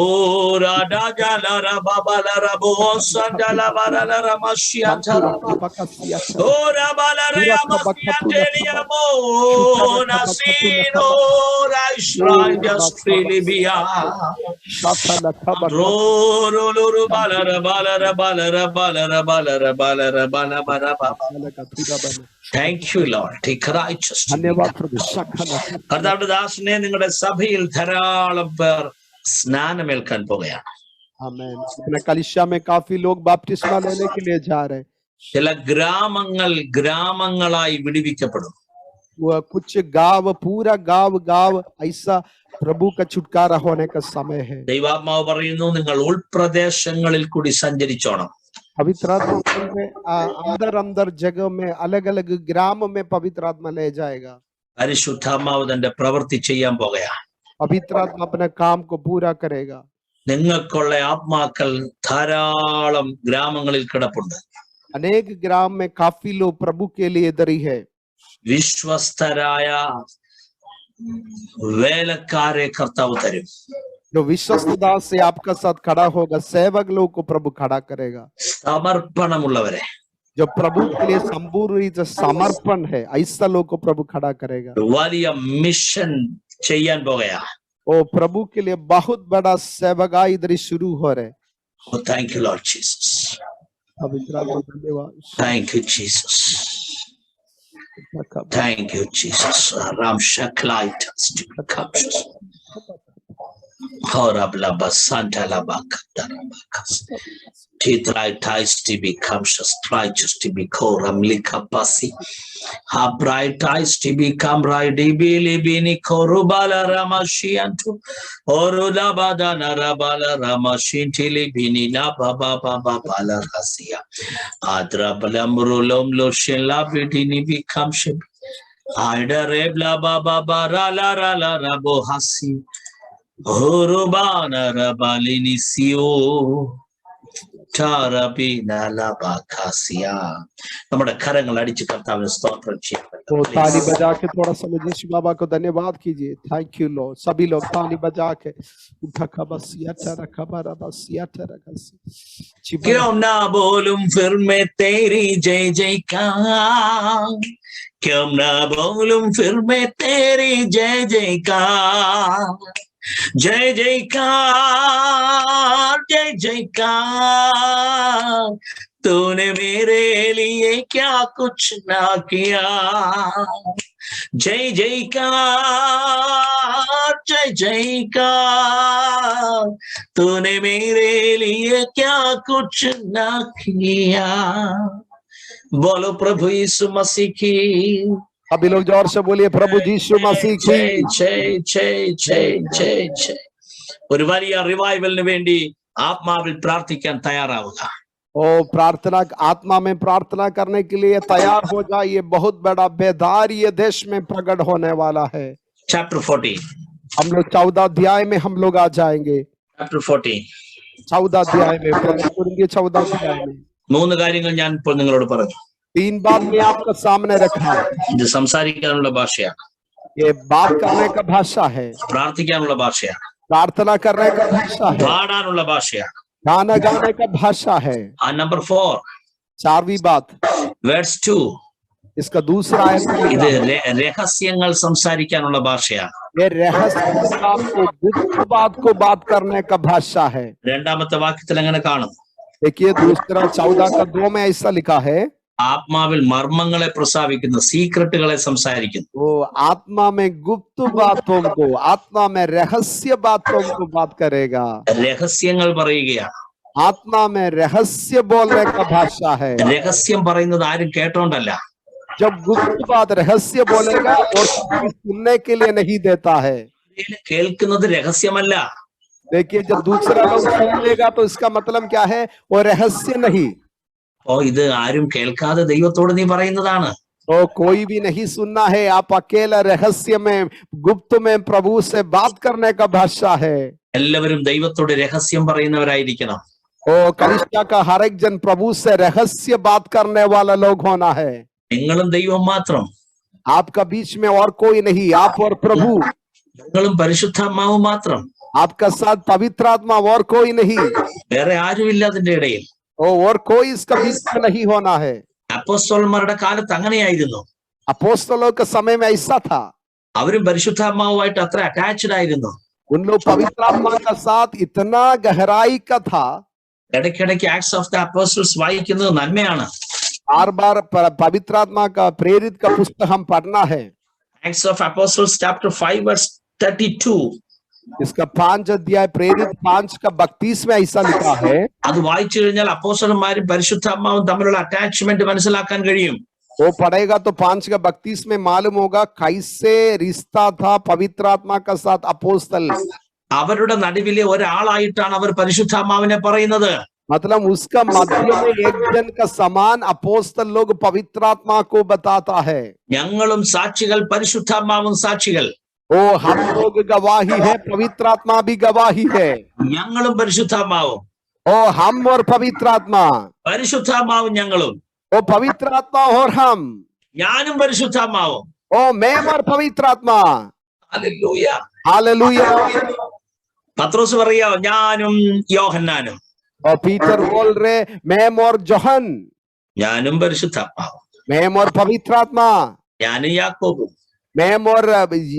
ora da jala ra baba la ra bo sandala bara la mashiata ora bala ra mashiata liamo nasino raishrai jastrili bia ro bala Thank you, Lord. Take righteousness. കർത്താവിന്റെ ദാസനെ നിങ്ങളുടെ സഭയിൽ ധാരാളം പേർ സ്നാനമേൽക്കാൻ പോവുകയാണ്. आमीन. अपने कलीसिया में काफी लोग बपतिस्मा लेने के लिए जा रहे हैं. ചില ഗ്രാമങ്ങളായി വിടുവിക്കപ്പെടും. कुछ गांव पूरा गांव ऐसा प्रभु का छुटकारा होने का समय है. ദൈവാത്മാവ് പറയുന്നു നിങ്ങൾ ഉൾപ്രദേശങ്ങളിൽ കൂടി സഞ്ചരിച്ചോണം. पवित्र आत्मा में अंदर जगह में अलग अलग ग्राम में पवित्र आत्मा ले जाएगा. പരിശുദ്ധാത്മാവ് തന്റെ പ്രവൃത്തി ചെയ്യാൻ പോകുകയാണ്. पवित्र आत्मा अपने काम को पूरा करेगा. നിങ്ങൾക്കുള്ള ആത്മാക്കൾ ധാരാളം ഗ്രാമങ്ങളിൽ കിടപ്പുണ്ട്. अनेक ग्राम में काफी लोग प्रभु के लिए इधर ही है. വിശ്വസ്തരായ വേലക്കാരെ കർത്താവ് തരും. जो विश्वस्तता से आपका साथ खड़ा होगा सेवक लोग को प्रभु खड़ा करेगा. സമർപ്പണമുള്ളവരെ जो प्रभु के लिए संपूर्ण समर्पण है ऐसा लोग को प्रभु खड़ा करेगा. വലിയ മിഷൻ ചെയ്യാൻ പോകുകയാ. ओ प्रभु के लिए बहुत बड़ा सेवकाई इधर शुरू हो रहे. Oh, thank you, Lord Jesus. Thank you, Jesus. Thank you, Jesus. Ram Shaklait captures. Horabla Basanta Labaka Darabakas. Titrai ties to be captious, righteous to be Koram Likapasi. Ha bright ties to become right, Bili Bini Korubala Ramashiantu. Orula Badana Rabala Ramashintili Bini Nababa Bala Rasia. Adra Balamrulum Loshin Labidini become ship. Ida Rebla Baba Barala Rabo Hasi. Horobana Rabalini Sio. നമ്മുടെ കരങ്ങൾ അടിച്ച് കർത്താവിനെ സ്തോത്രം ചെയ്യാം. तो ताली बजा के थोड़ा सा यीशु बाबा को धन्यवाद कीजिए. Thank you Lord. सभी लोग ताली बजा के उठा खबसिया तेरा खबर बसिया तेरा खसी. क्यों ना बोलूं फिर मैं तेरी जय जयकार. क्यों ना बोलूं फिर मैं तेरी जय जयकार. जय जयकार जय जयकार तूने मेरे लिए क्या कुछ ना किया। जय जयकार जय जयकार, तूने मेरे लिए क्या कुछ ना किया। बोलो प्रभु यीशु मसीह की। अभी लोग जोर से बोलिए प्रभु यीशु मसीह की। जय जय जय जय जय जय। ഒരു വലിയ റിവൈവലിന് വേണ്ടി ആത്മാവിൽ പ്രാർത്ഥിക്കാൻ തയ്യാറാവുക. ओ प्रार्थना आत्मा में प्रार्थना करने के लिए तैयार हो जाइए। बहुत बड़ा बेदार ये देश में प्रकट होने वाला है। Chapter 14. हम लोग 14 अध्याय में हम लोग आ जाएंगे। Chapter 14. 14 अध्याय में 14 अध्याय में 3 കാര്യങ്ങൾ ഞാൻ ഇപ്പോൾ നിങ്ങളോട് പറഞ്ഞു. 3 बात मैं आपके सामने रखा। ഇത് സംസാരിക്കാനുള്ള ഭാഷയാണ്, ये बात करने का भाषा है, പ്രാർത്ഥിക്കാനുള്ള ഭാഷയാണ്, प्रार्थना करने का भाषा है, പാടാനുള്ള ഭാഷയാണ്, गाना गाने का भाषा है। नंबर 4 4वीं बात verse 2, इसका दूसरा है ഇത് രഹസ്യങ്ങൾ സംസാരിക്കാനുള്ള ഭാഷയാണ്. ये रहस्य को गुप्त बात को बात करने का भाषा है। രണ്ടാമത്തെ വാക്യത്തിൽ അങ്ങനെ കാണുന്നു. देखिए दूसरा 14 का 2 में ऐसा लिखा है, ആത്മാവിൽ മർമ്മങ്ങളെ പ്രസാവിക്കുന്ന സീക്രട്ടുകളെ സംസാരിക്കുന്നു. वो आत्मा में गुप्त बातों को, आत्मा में रहस्य बातों को बात करेगा। രഹസ്യങ്ങൾ പറയുകയാണ്. आत्मा में रहस्य बोलने का भाषा है। രഹസ്യം പറയുന്നത് ആരും കേട്ടോണ്ടല്ല, जब गुप्त बात रहस्य बोलेगा और सुनने के लिए नहीं देता है। കേൾക്കുന്നത് രഹസ്യമല്ല. देखिए जब दूसरा लोग सुन लेगा तो इसका मतलब क्या है, वो रहस्य नहीं। ഇത് ആരും കേൾക്കാതെ ദൈവത്തോട് നീ പറയുന്നതാണ്. तो कोई भी नहीं सुनना है, आप अकेला रहस्य में गुप्त में प्रभु से बात करने का भाषा है। എല്ലാവരും ദൈവത്തോട് രഹസ്യം പറയുന്നവരായിരിക്കണം. ओ कलिसिया का हर एक जन प्रभु से रहस्य बात करने वाला लोग होना है। നിങ്ങളും ദൈവം മാത്രം, आपका बीच में और कोई नहीं, आप और प्रभु। നിങ്ങളും പരിശുദ്ധാത്മാവ് മാത്രം, आपका साथ पवित्र आत्मा और कोई नहीं, വേറെ ആരുമില്ല അതിന്റെ ഇടയിൽ. और कोई इसका बीच में नहीं होना है। അപ്പോസ്തലന്മാരുടെ കാലത്ത് അങ്ങനെയായിരുന്നു. अपोस्तलों के समय में ऐसा था, അവരും പരിശുദ്ധാത്മാവുമായിട്ട് അത്ര അറ്റാച്ച്ഡ് ആയിരുന്നു. उन लोग पवित्र आत्मा का साथ इतना गहराई का था। ഇടയ്ക്കിടയ്ക്ക് ആക്ട്സ് ഓഫ് ദ അപ്പോസ്റ്റൽസ് വായിക്കുന്നത് നന്മയാണ്. बार बार पवित्र आत्मा का प्रेरित का पुस्तक हम पढ़ना है। Acts of apostles chapter 5 verse 32, इसका 5 अध्याय प्रेरित 5 का 32 में ऐसा लिखा है। അത് വായിച്ചു കഴിഞ്ഞാൽ അപ്പോസ്തലന്മാരും പരിശുദ്ധാത്മാവും തമ്മിലുള്ള അറ്റാച്ച്മെന്റ് മനസ്സിലാക്കാൻ കഴിയും. वो पढ़ेगा तो 5 का 32 में मालूम होगा कैसे रिश्ता था पवित्र आत्मा का साथ अपोस्तल। അവരുടെ നടുവിലെ ഒരാളായിട്ടാണ് അവർ പരിശുദ്ധാത്മാവിനെ പറയുന്നത്. मतलब उसका मध्य में एक जन का समान अपोस्तल लोग पवित्र आत्मा को बताता है। ഞങ്ങളും സാക്ഷികൾ, പരിശുദ്ധാത്മാവും സാക്ഷികൾ. ओ हम लोग गवाही है, पवित्र आत्मा भी गवाही है। ഞങ്ങളും പരിശുദ്ധാത്മാവും, ओ हम और पवित्र आत्मा, പരിശുദ്ധാത്മാവും ഞങ്ങളും, ओ पवित्र आत्मा और हम, ഞാനും പരിശുദ്ധാത്മാവും. ओ मैं और पवित्र आत्मा। ഹല്ലേലൂയ. हालेलुया। പത്രോസ് പറയാ ഞാനും യോഹന്നാനും, और पीटर बोल रहे मैं और जोहन, ഞാനും പരിശുദ്ധാത്മാവും, मैं और पवित्र आत्मा, ഞാനും യാക്കോബും, मैं और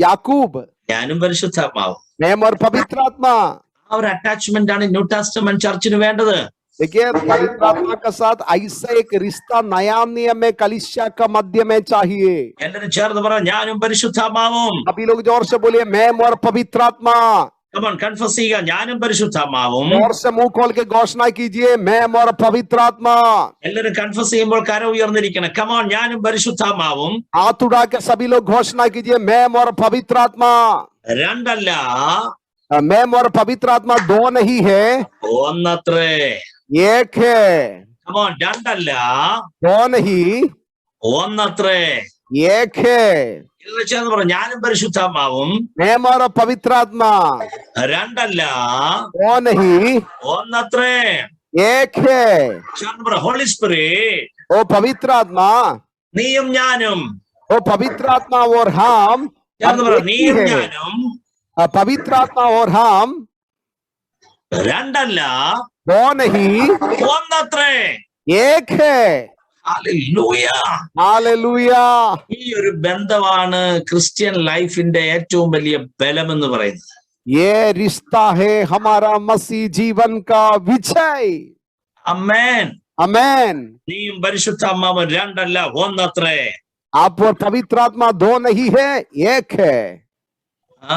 याकूब, ഞാനും പരിശുദ്ധാത്മാവും. मैं और पवित्र आत्मा। ആ ഒരു അറ്റാച്ച്മെന്റ് ആണ് ന്യൂ ടെസ്റ്റമെന്റ് ചർച്ചിന് വേണ്ടത്. देखिए पवित्र आत्मा के साथ ऐसा एक रिश्ता नया नियम में कलीसिया का मध्य में चाहिए। എല്ലാരും ചേർന്ന് പറ ഞാനും പരിശുദ്ധാത്മാവും. अभी लोग जोर से बोलिए मैं और पवित्र आत्मा। Come on, confess ചെയ്യുക, ഞാനും പരിശുദ്ധാത്മാവും. जोर से मुंह खोल के घोषणा कीजिए मैं और पवित्र आत्मा। എല്ലാരും കൺഫസ് ചെയ്യുമ്പോൾ കര ഉയർന്നിരിക്കണം. Come on, ഞാനും പരിശുദ്ധാത്മാവും. हाथ उठा के सभी लोग घोषणा कीजिए मैं और पवित्र आत्मा। രണ്ടല്ല, मैं और पवित्र आत्मा 2 नहीं है, ഒന്നത്രേ. एक है। Come on, രണ്ടല്ല, 2 नहीं, ഒന്നത്രേ. एक है। എല്ലാരും ചേർന്ന് പറ ഞാനും പരിശുദ്ധാത്മാവും. मैं और पवित्र आत्मा രണ്ടല്ല, 2 नहीं, ഒന്നത്രേ. एक है। ചേർന്ന് പറ ഹോളി സ്പിരിറ്റ്, ओ पवित्र आत्मा, നീയും ഞാനും. ओ पवित्र आत्मा और हम, ചേർന്ന് പറ एक ही നീയും है। ഞാനും. पवित्र आत्मा और हम രണ്ടല്ല, 2 नहीं, ഒന്നത്രേ. एक है। ഹല്ലേലൂയ. हालेलुया। ഈ ഒരു ബന്ധമാണ് ക്രിസ്ത്യൻ ലൈഫിന്റെ ഏറ്റവും വലിയ ബലം എന്ന് പറയുന്നത്. ये रिश्ता है हमारा मसीह जीवन का विजय। ആമേൻ. आमेन। നീയും പരിശുദ്ധാത്മാവും രണ്ടല്ല ഒന്നത്രേ. आप और पवित्र आत्मा दो नहीं है, एक है। ആ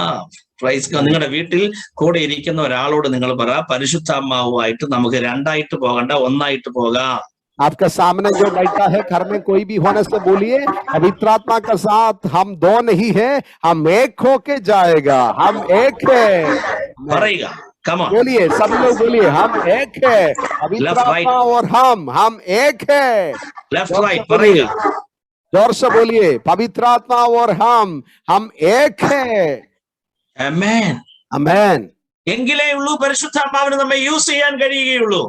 പ്രൈസ് ഗോഡ്. നിങ്ങളുടെ വീട്ടിൽ കൂടെ ഇരിക്കുന്ന ഒരാളോട് നിങ്ങൾ പറ, പരിശുദ്ധാത്മാവുമായിട്ട് നമുക്ക് രണ്ടായിട്ട് പോകണ്ട, ഒന്നായിട്ട് പോകാം. आपके सामने जो बैठा है घर में कोई भी होने से बोलिए, पवित्र आत्मा के साथ हम दो नहीं है, हम एक होके जाएगा, हम एक है। പറയുക, കമോൺ. बोलिए, सब लोग बोलिए, हम एक है, पवित्र Left, right. आत्मा और हम एक है। ലെഫ്റ്റ് റൈറ്റ് പറയുക. जोर से बोलिए, पवित्र आत्मा और हम एक है। ആമേൻ. आमेन। എങ്കിലേ ഉള്ളൂ പരിശുദ്ധാത്മാവിന് നമ്മെ യൂസ് ചെയ്യാൻ കഴിയുകയുള്ളൂ.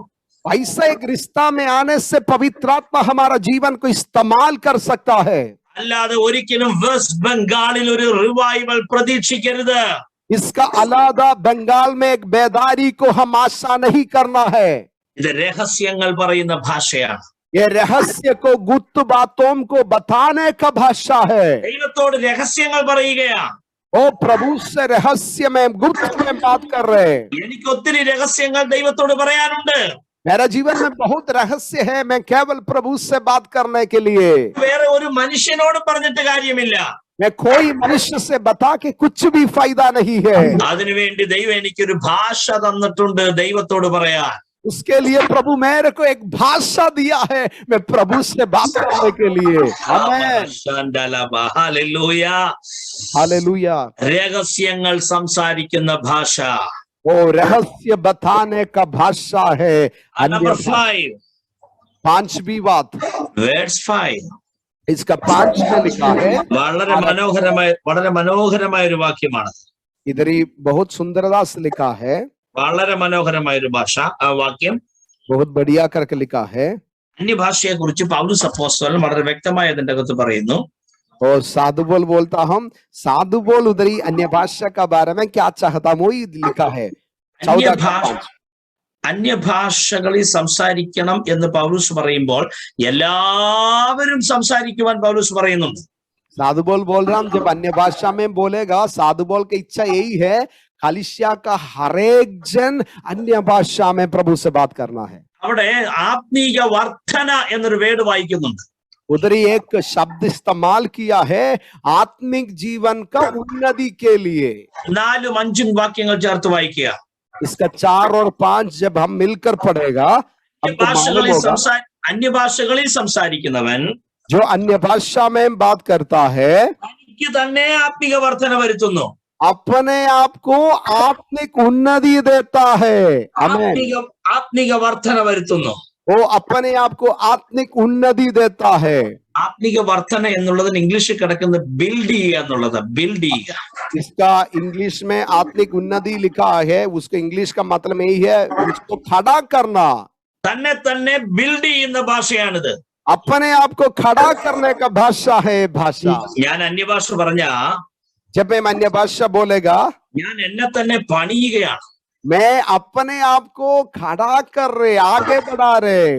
ऐसा एक रिश्ता में आने से पवित्र आत्मा हमारा जीवन को इस्तेमाल कर सकता है। അല്ലാതെ ഒരിക്കലും വെസ്റ്റ് ബംഗാളിൽ ഒരു റിവൈവൽ പ്രതീക്ഷിക്കരുത്. इसका अलावा बंगाल में एक बेदारी को हम आशा नहीं करना है। ഇത് രഹസ്യങ്ങൾ പറയുന്ന ഭാഷയാണ്. ये रहस्य को, गुप्त बातों को बताने का भाषा है। ദൈവത്തോട് രഹസ്യങ്ങൾ പറയുകയാ. ओ प्रभु से रहस्य में, गुप्त में बात कर रहे हैं। എനിക്ക് ഒത്തിരി രഹസ്യങ്ങൾ ദൈവത്തോട് പറയാനുണ്ട്. मेरा जीवन में बहुत रहस्य है, मैं केवल प्रभु से बात करने के लिए, വേറെ ഒരു മനുഷ്യനോട് പറഞ്ഞിട്ട് കാര്യമില്ല. मैं कोई मनुष्य से बता के कुछ भी फायदा नहीं है। അതിനുവേണ്ടി ദൈവം എനിക്കൊരു ഭാഷ തന്നിട്ടുണ്ട് ദൈവത്തോട് പറയാൻ. उसके लिए प्रभु मेरे को एक भाषा दिया है, मैं प्रभु से बात करने के लिए। आमेन। ഹല്ലേലൂയ. हालेलुया। രഹസ്യങ്ങൾ സംസാരിക്കുന്ന ഭാഷ. वो रहस्य बताने का भाषा है। നമ്പർ 5, पांचवी बात, വേഴ്സ് 5. इसका 5 में लिखा है। വളരെ മനോഹരമായ ഒരു വാക്യമാണ്. इधर ही बहुत सुंदरता से लिखा है, വളരെ മനോഹരമായ ഒരു ഭാഷ. ആ വാക്യം बहुत बढ़िया करके लिखा है। അന്യഭാഷയെ കുറിച്ച് പൗലോസ് അപ്പോസ്തലൻ വളരെ വ്യക്തമായി അതിന്റെ അകത്ത് പറയുന്നു. और साधु बोल बोलता हम, साधु बोल उधर ही अन्य भाषा का बारे में क्या चाहता हूं, वही लिखा है 14:5। അന്യഭാഷകളിൽ സംസാരിക്കണം എന്ന് പൗലോസ് പറയുമ്പോൾ എല്ലാവരും സംസാരിക്കുവാൻ പൗലോസ് പറയുന്നുണ്ട്. साधु बोल रहा हूं, जब अन्य भाषा में बोलेगा, साधु बोल की इच्छा यही है, कलीसिया का हर एक जन अन्य भाषा में प्रभु से बात करना है। അവിടെ ആത്മീക വർധന എന്നൊരു വേർഡ് വായിക്കുന്നുണ്ട്. उधर ही एक शब्द इस्तेमाल किया है, आत्मिक जीवन का उन्नति के लिए। 4ഉം 5ഉം വാക്യങ്ങൾ ചേർത്ത് വായിക്കുക. इसका 4 और 5 जब हम मिलकर पढ़ेगा, हमको मालूम होगा, അന്യഭാഷകളിൽ സംസാരിക്കുന്നവൻ जो अन्य भाषा में बात करता है, തനിക്ക് തന്നെ ആത്മിക വർധന വരുത്തുന്നു. अपने आप को आत्मिक उन्नति देता है। आमेन। ആത്മിക വർധന വരുത്തുന്നു. वो अपने आप को आत्मिक उन्नति देता है। ആത്മിക വർധന എന്നുള്ളതിന് ഇംഗ്ലീഷിൽ കിടക്കുന്ന ബിൽഡ് ചെയ്യുക എന്നുള്ളത്. ബിൽഡ് ചെയ്യുക. इसका इंग्लिश में आत्मिक उन्नति लिखा है, उसका इंग्लिश का मतलब यही है, उसको खड़ा करना। തന്നെ തന്നെ ബിൽഡ് ചെയ്യുന്ന ഭാഷയാണിത്. अपने आप को खड़ा करने का भाषा है भाषा। ഞാൻ അന്യഭാഷ പറഞ്ഞ जब मैं अन्य भाषा बोलेगा, ഞാൻ എന്നെ തന്നെ പണിയുകയാണ്. मैं अपने आप को खड़ा कर रहे, आगे बढ़ा रहे।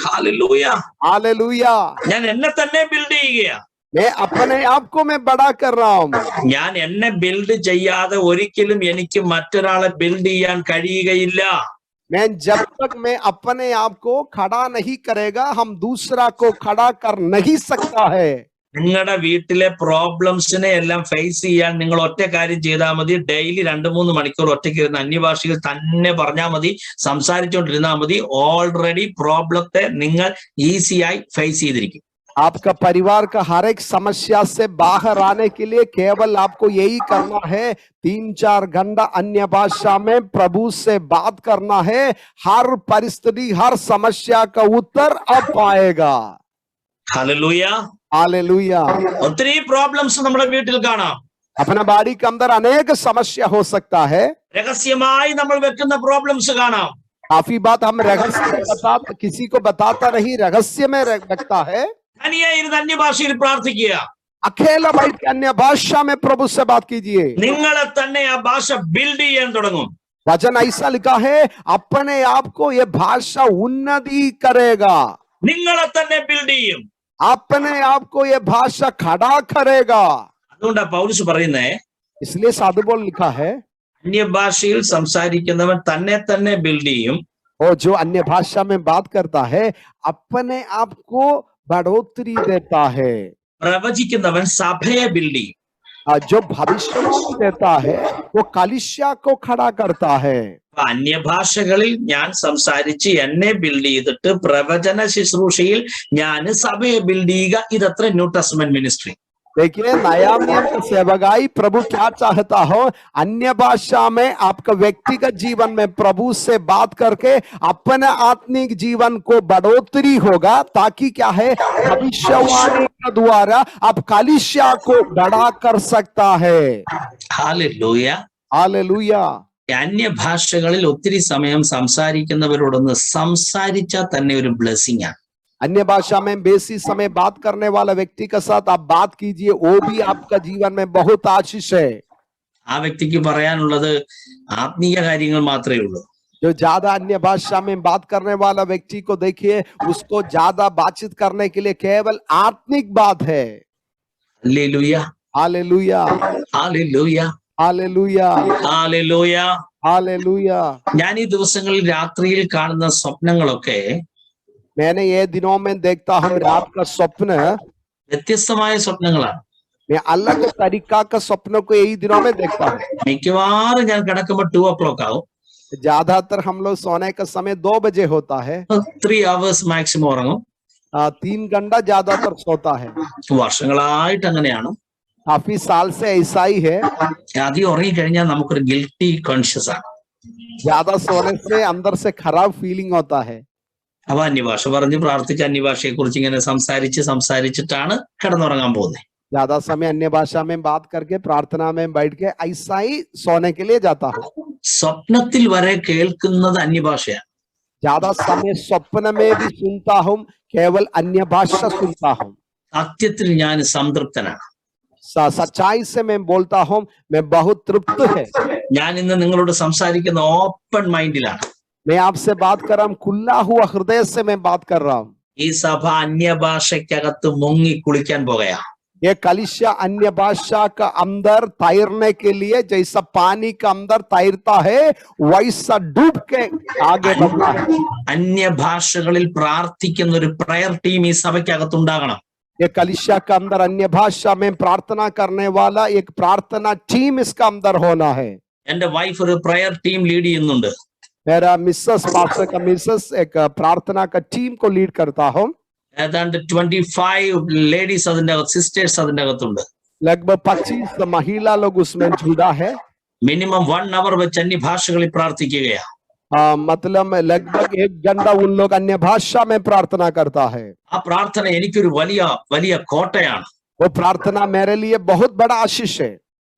ഹല്ലേലൂയ. हालेलुया। ഞാൻ എന്നെ തന്നെ ബിൽഡ് ചെയ്യുകയാ. मैं अपने आप को मैं बड़ा कर रहा हूं। ഞാൻ എന്നെ ബിൽഡ് ചെയ്യാതെ ഒരിക്കലും എനിക്ക് മറ്റൊരാളെ ബിൽഡ് ചെയ്യാൻ കഴിയുകയില്ല. मैं जब तक मैं अपने आप को खड़ा नहीं करेगा, हम दूसरा को खड़ा कर नहीं सकता है। നിങ്ങളുടെ വീട്ടിലെ പ്രോബ്ലംസിനെ എല്ലാം ഫേസ് ചെയ്യാൻ നിങ്ങൾ ഒറ്റ കാര്യം ചെയ്താൽ മതി. ഡെയിലി 2-3 മണിക്കൂർ ഒറ്റയ്ക്ക് ഇരുന്ന് അന്യഭാഷയിൽ തന്നെ പറഞ്ഞാൽ മതി, സംസാരിച്ചുകൊണ്ടിരുന്നാൽ മതി. ഓൾറെഡി പ്രോബ്ലത്തെ നിങ്ങൾ ഈസിയായി ഫേസ് ചെയ്തിരിക്കും. आपका परिवार का हर एक समस्या से बाहर आने के लिए केवल आपको यही करना है, 3-4 घंटा अन्य भाषा में प्रभु से बात करना है। हर परिस्थिति, हर समस्या का उत्तर अब पाएगा। ഹല്ലേലൂയ. हालेलुया। ഒത്തിരി പ്രോബ്ലംസ് നമ്മുടെ വീട്ടിൽ കാണാം. अपना बाड़ी के अंदर अनेक समस्या हो सकता है। രഹസ്യമായി നമ്മൾ വെക്കുന്ന പ്രോബ്ലംസ് കാണാം. काफी बात हम रहस्य किसी को बताता नहीं, रहस्य में रखता है। തനിയെ ഇരുന്ന് അന്യഭാഷയിൽ പ്രാർത്ഥിക്കുക. अकेला बैठ के अन्य भाषा में प्रभु से बात कीजिए। നിങ്ങളെ തന്നെ ആ ഭാഷ ബിൽഡ് ചെയ്യാൻ തുടങ്ങും. वचन ऐसा लिखा है, अपने आप को ये भाषा उन्नति करेगा। നിങ്ങളെ തന്നെ ബിൽഡ് ചെയ്യും. अपने आप को ये भाषा खड़ा करेगा। അതുകൊണ്ടാ പൗലോസ് പറയുന്നേ, इसलिए साधु बोल लिखा है, അന്യഭാഷയിൽ സംസാരിക്കുന്നവൻ തന്നെ തന്നെ ബിൽഡ് ചെയ്യും. और जो अन्य भाषा में बात करता है अपने आप को बढ़ोतरी देता है। പ്രവചിക്കുന്നവൻ സഭയെ ബിൽഡ് ചെയ്യും. जो भविष्यवाणी देता है वो कलीसिया को खड़ा करता है। അപ്പൊ അന്യഭാഷകളിൽ ഞാൻ സംസാരിച്ച് എന്നെ ബിൽഡ് ചെയ്തിട്ട് പ്രവചന ശുശ്രൂഷയിൽ ഞാൻ സഭയെ ബിൽഡ് ചെയ്യുക, ഇതത്ര ന്യൂ ടെസ്റ്റ്മെന്റ് മിനിസ്ട്രി. देखिए नया नियम की सेवकाई प्रभु क्या चाहता हो, अन्य भाषा में आपका व्यक्तिगत जीवन में प्रभु से बात करके अपने आत्मिक जीवन को बढ़ोतरी होगा, ताकि क्या है भविष्यवाणी के द्वारा आप कलीसिया को बड़ा कर सकता है। ഹല്ലേലൂയ. हालेलुया। അന്യഭാഷകളിൽ ഒത്തിരി സമയം സംസാരിക്കുന്നവരോടൊന്ന് സംസാരിച്ചാൽ തന്നെ ഒരു ബ്ലെസ്സിംഗ് ആണ്. अन्य भाषा में बेसी समय बात करने वाला व्यक्ति के साथ आप बात कीजिए, वो भी आपका जीवन में बहुत आशीष है। ആ വ്യക്തിക്ക് പറയാനുള്ളത് ആത്മീയ കാര്യങ്ങൾ മാത്രമേ ഉള്ളൂ. जो ज्यादा अन्य भाषा में बात करने वाला व्यक्ति को देखिए, उसको ज्यादा बातचीत करने के लिए केवल आत्मिक बात है। Hallelujah. Hallelujah. Hallelujah. Hallelujah. Hallelujah. Hallelujah. ഞാൻ ഈ ദിവസങ്ങളിൽ രാത്രിയിൽ കാണുന്ന സ്വപ്നങ്ങളൊക്കെ मैंने ये दिनों में देखता हूँ रात का स्वप्न, വ്യത്യസ്തമായ സ്വപ്നങ്ങളാണ്. मैं अलग तरीका का स्वप्न को यही दिनों में देखता हूँ। മിക്കവാറും ഞാൻ കിടക്കുമ്പോൾ 2 o'clock ആവും. ज्यादातर हम लोग सोने का समय 2 बजे होता है। 3 hours മാക്സിമം ഉറങ്ങും. 3 घंटा ज्यादातर सोता है। വർഷങ്ങളായിട്ട് അങ്ങനെയാണ്. काफी साल से ऐसा ही है। ആദ്യം ഉറങ്ങിക്കഴിഞ്ഞാൽ നമുക്കൊരു ഗിൽറ്റി കോൺഷ്യസ് ആണ്. ज्यादा सोने से अंदर से खराब फीलिंग होता है। അപ്പൊ അന്യഭാഷ പറഞ്ഞ് പ്രാർത്ഥിച്ച് അന്യഭാഷയെ കുറിച്ച് ഇങ്ങനെ സംസാരിച്ചിട്ടാണ് കിടന്നുറങ്ങാൻ പോകുന്നത്. ज्यादा समय अन्य भाषा में बात करके प्रार्थना में बैठ के ऐसा ही सोने के लिए जाता हूँ। സ്വപ്നത്തിൽ വരെ കേൾക്കുന്നത് അന്യഭാഷയാണ്. ज्यादा समय स्वप्न में भी सुनता हूँ, केवल अन्य भाषा सुनता हूँ। സത്യത്തിൽ ഞാൻ സംതൃപ്തനാണ്. सच्चाई से मैं बोलता हूँ, मैं बहुत तृप्त है। ഞാൻ ഇന്ന് നിങ്ങളോട് സംസാരിക്കുന്ന ഓപ്പൺ മൈൻഡിലാണ്. मैं आपसे बात कर रहा हूँ, खुला हुआ हृदय से मैं बात कर रहा हूँ। ഈ സഭ അന്യഭാഷയ്ക്കകത്ത് മുങ്ങി കുളിക്കാൻ പോകുകയാണ്. ये कलीसिया अन्य भाषा का अंदर तैरने के लिए जैसा पानी का अंदर तैरता है, वैसा डूब के आगे बढ़ना है। അന്യഭാഷകളിൽ പ്രാർത്ഥിക്കുന്ന ഒരു പ്രയർ ടീം ഈ സഭയ്ക്കകത്ത് ഉണ്ടാകണം. ये कलीसिया का अंदर अन्य भाषा में प्रार्थना करने वाला एक प्रार्थना टीम इसका अंदर होना है। എന്റെ വൈഫ് ഒരു പ്രയർ ടീം ലീഡ് ചെയ്യുന്നുണ്ട്. मेरा मिसेस पास्टर का मिसेस एक प्रार्थना का टीम को लीड करता हूँ। ഏതാണ്ട് 25 ലേഡീസ് അതിന്റെ അകത്ത്, സിസ്റ്റേഴ്സ് അതിന്റെ അകത്തുണ്ട്. लगभग 25 महिला लोग उसमें जुड़ा है। മിനിമം 1 hour വെച്ച് അന്യഭാഷകളിൽ പ്രാർത്ഥിക്കുകയാണ്. मतलब लगभग 1 घंटा उन लोग अन्य भाषा में प्रार्थना करता है। ആ പ്രാർത്ഥന എനിക്കൊരു വലിയ കോട്ടയാണ്. वो प्रार्थना मेरे लिए बहुत बड़ा आशीष है।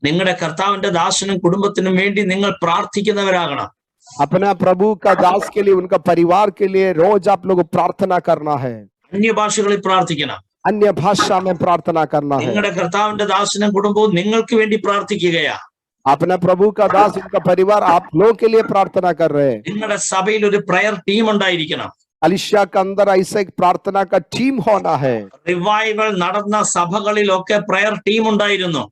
നിങ്ങളുടെ കർത്താവിന്റെ ദാസനും കുടുംബത്തിനും വേണ്ടി നിങ്ങൾ പ്രാർത്ഥിക്കുന്നവരാകണം. अपना प्रभु का दास के लिए, उनका परिवार के लिए रोज आप लोग प्रार्थना करना है। അന്യഭാഷകളിൽ പ്രാർത്ഥിക്കണം. अन्य भाषा में प्रार्थना करना है। നിങ്ങളുടെ കർത്താവിന്റെ ദാസനും കുടുംബവും നിങ്ങൾക്ക് വേണ്ടി പ്രാർത്ഥിക്കുകയാ. अपना प्रभु का दास, उनका परिवार आप लोगों के लिए प्रार्थना कर रहे हैं। നിങ്ങളുടെ സഭയിൽ ഒരു പ്രയർ ടീം ഉണ്ടായിരിക്കണം. कलीसिया के अंदर ऐसा एक प्रार्थना का टीम होना है। റിവൈവൽ നടന്ന സഭകളിലൊക്കെ പ്രയർ ടീം ഉണ്ടായിരുന്നു.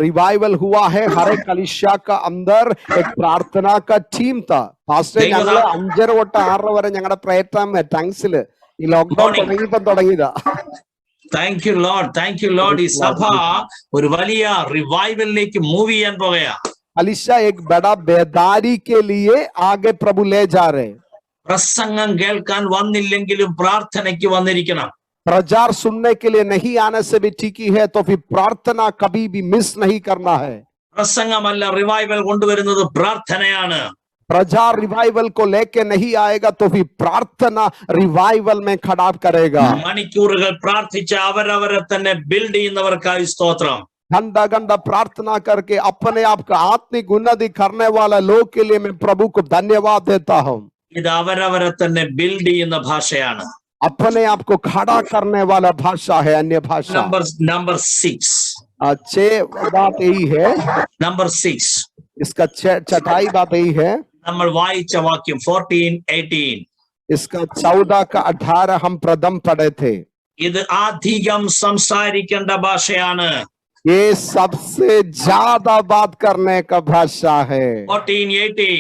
रिवाइवल हुआ है, हर एक कलीसिया का अंदर एक प्रार्थना का टीम था। पास्टर ഞങ്ങൾ 5 തൊട്ട് 6 വരെ ഞങ്ങളുടെ പ്രയർ ടൈം ടങ്സിൽ ഈ ലോക്ക്ഡൌൺ തുടങ്ങിയതാ. Thank you Lord. ഈ സഭ ഒരു വലിയ റിവൈവലിലേക്ക് മൂവ് ചെയ്യാൻ പോകുകയാ. कलीसिया एक बड़ा बेदारी के लिए आगे प्रभु ले जा रहे। പ്രസംഗം കേൾക്കാൻ വന്നില്ലെങ്കിലും പ്രാർത്ഥനയ്ക്ക് വന്നിരിക്കണം. प्रचार सुनने के लिए नहीं आने से भी ठीक ही है, तो फिर प्रार्थना कभी भी मिस नहीं करना है। പ്രസംഗമല്ല റിവൈവൽ കൊണ്ടുവരുന്നത്, പ്രാർത്ഥനയാണ്. प्रचार रिवाइवल को लेके नहीं आएगा, तो फिर प्रार्थना रिवाइवल में खड़ा करेगा। മണിക്കൂറുകൾ പ്രാർത്ഥിച്ച് അവരവരെ തന്നെ ബിൽഡ് ചെയ്യുന്നവർക്കായി സ്തോത്രം. घंटा घंटा प्रार्थना करके अपने आप का आत्मिक उन्नति करने वाला लोग के लिए मैं प्रभु को धन्यवाद देता हूँ। ഇത് അവരവരെ തന്നെ ബിൽഡ് ചെയ്യുന്ന ഭാഷയാണ്. अपने आप को खड़ा करने वाला भाषा है अन्य भाषा। नंबर 6 बात यही है। नंबर 6 इसका छठाई बात यही है। നമ്മൾ വായിച്ച വാക്യം 14-18. इसका 14 का 18 हम प्रथम पढ़े थे। ഇത് അധികം സംസാരിക്കേണ്ട ഭാഷയാണ്. ये सबसे ज्यादा बात करने का भाषा है। 14-18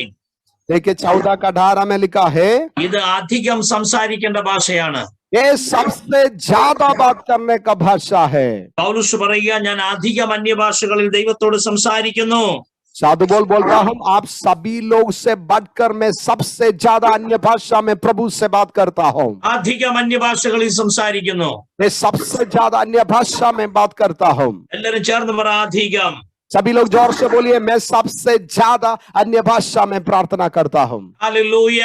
देखिए 14:18 में लिखा है, ഇത് അധികം സംസാരിക്കേണ്ട ഭാഷയാണ്. ये सबसे ज्यादा बात करने का भाषा है. പൗലോസ് പറയുക, ഞാൻ അധികം അന്യഭാഷകളിൽ ദൈവത്തോട് സംസാരിക്കുന്നു. साधु बोलता हूं, आप सभी लोग से बढ़कर मैं सबसे ज्यादा अन्य भाषा में प्रभु से बात करता हूं. അധികം അന്യഭാഷകളിൽ സംസാരിക്കുന്നു. मैं सबसे ज्यादा अन्य भाषा में बात करता हूं. എല്ലാവരും ചേർന്ന് പറ, അധികം. सभी लोग जोर से बोलिए, मैं सबसे ज्यादा अन्य भाषा में प्रार्थना करता हूं. ഹല്ലേലൂയ.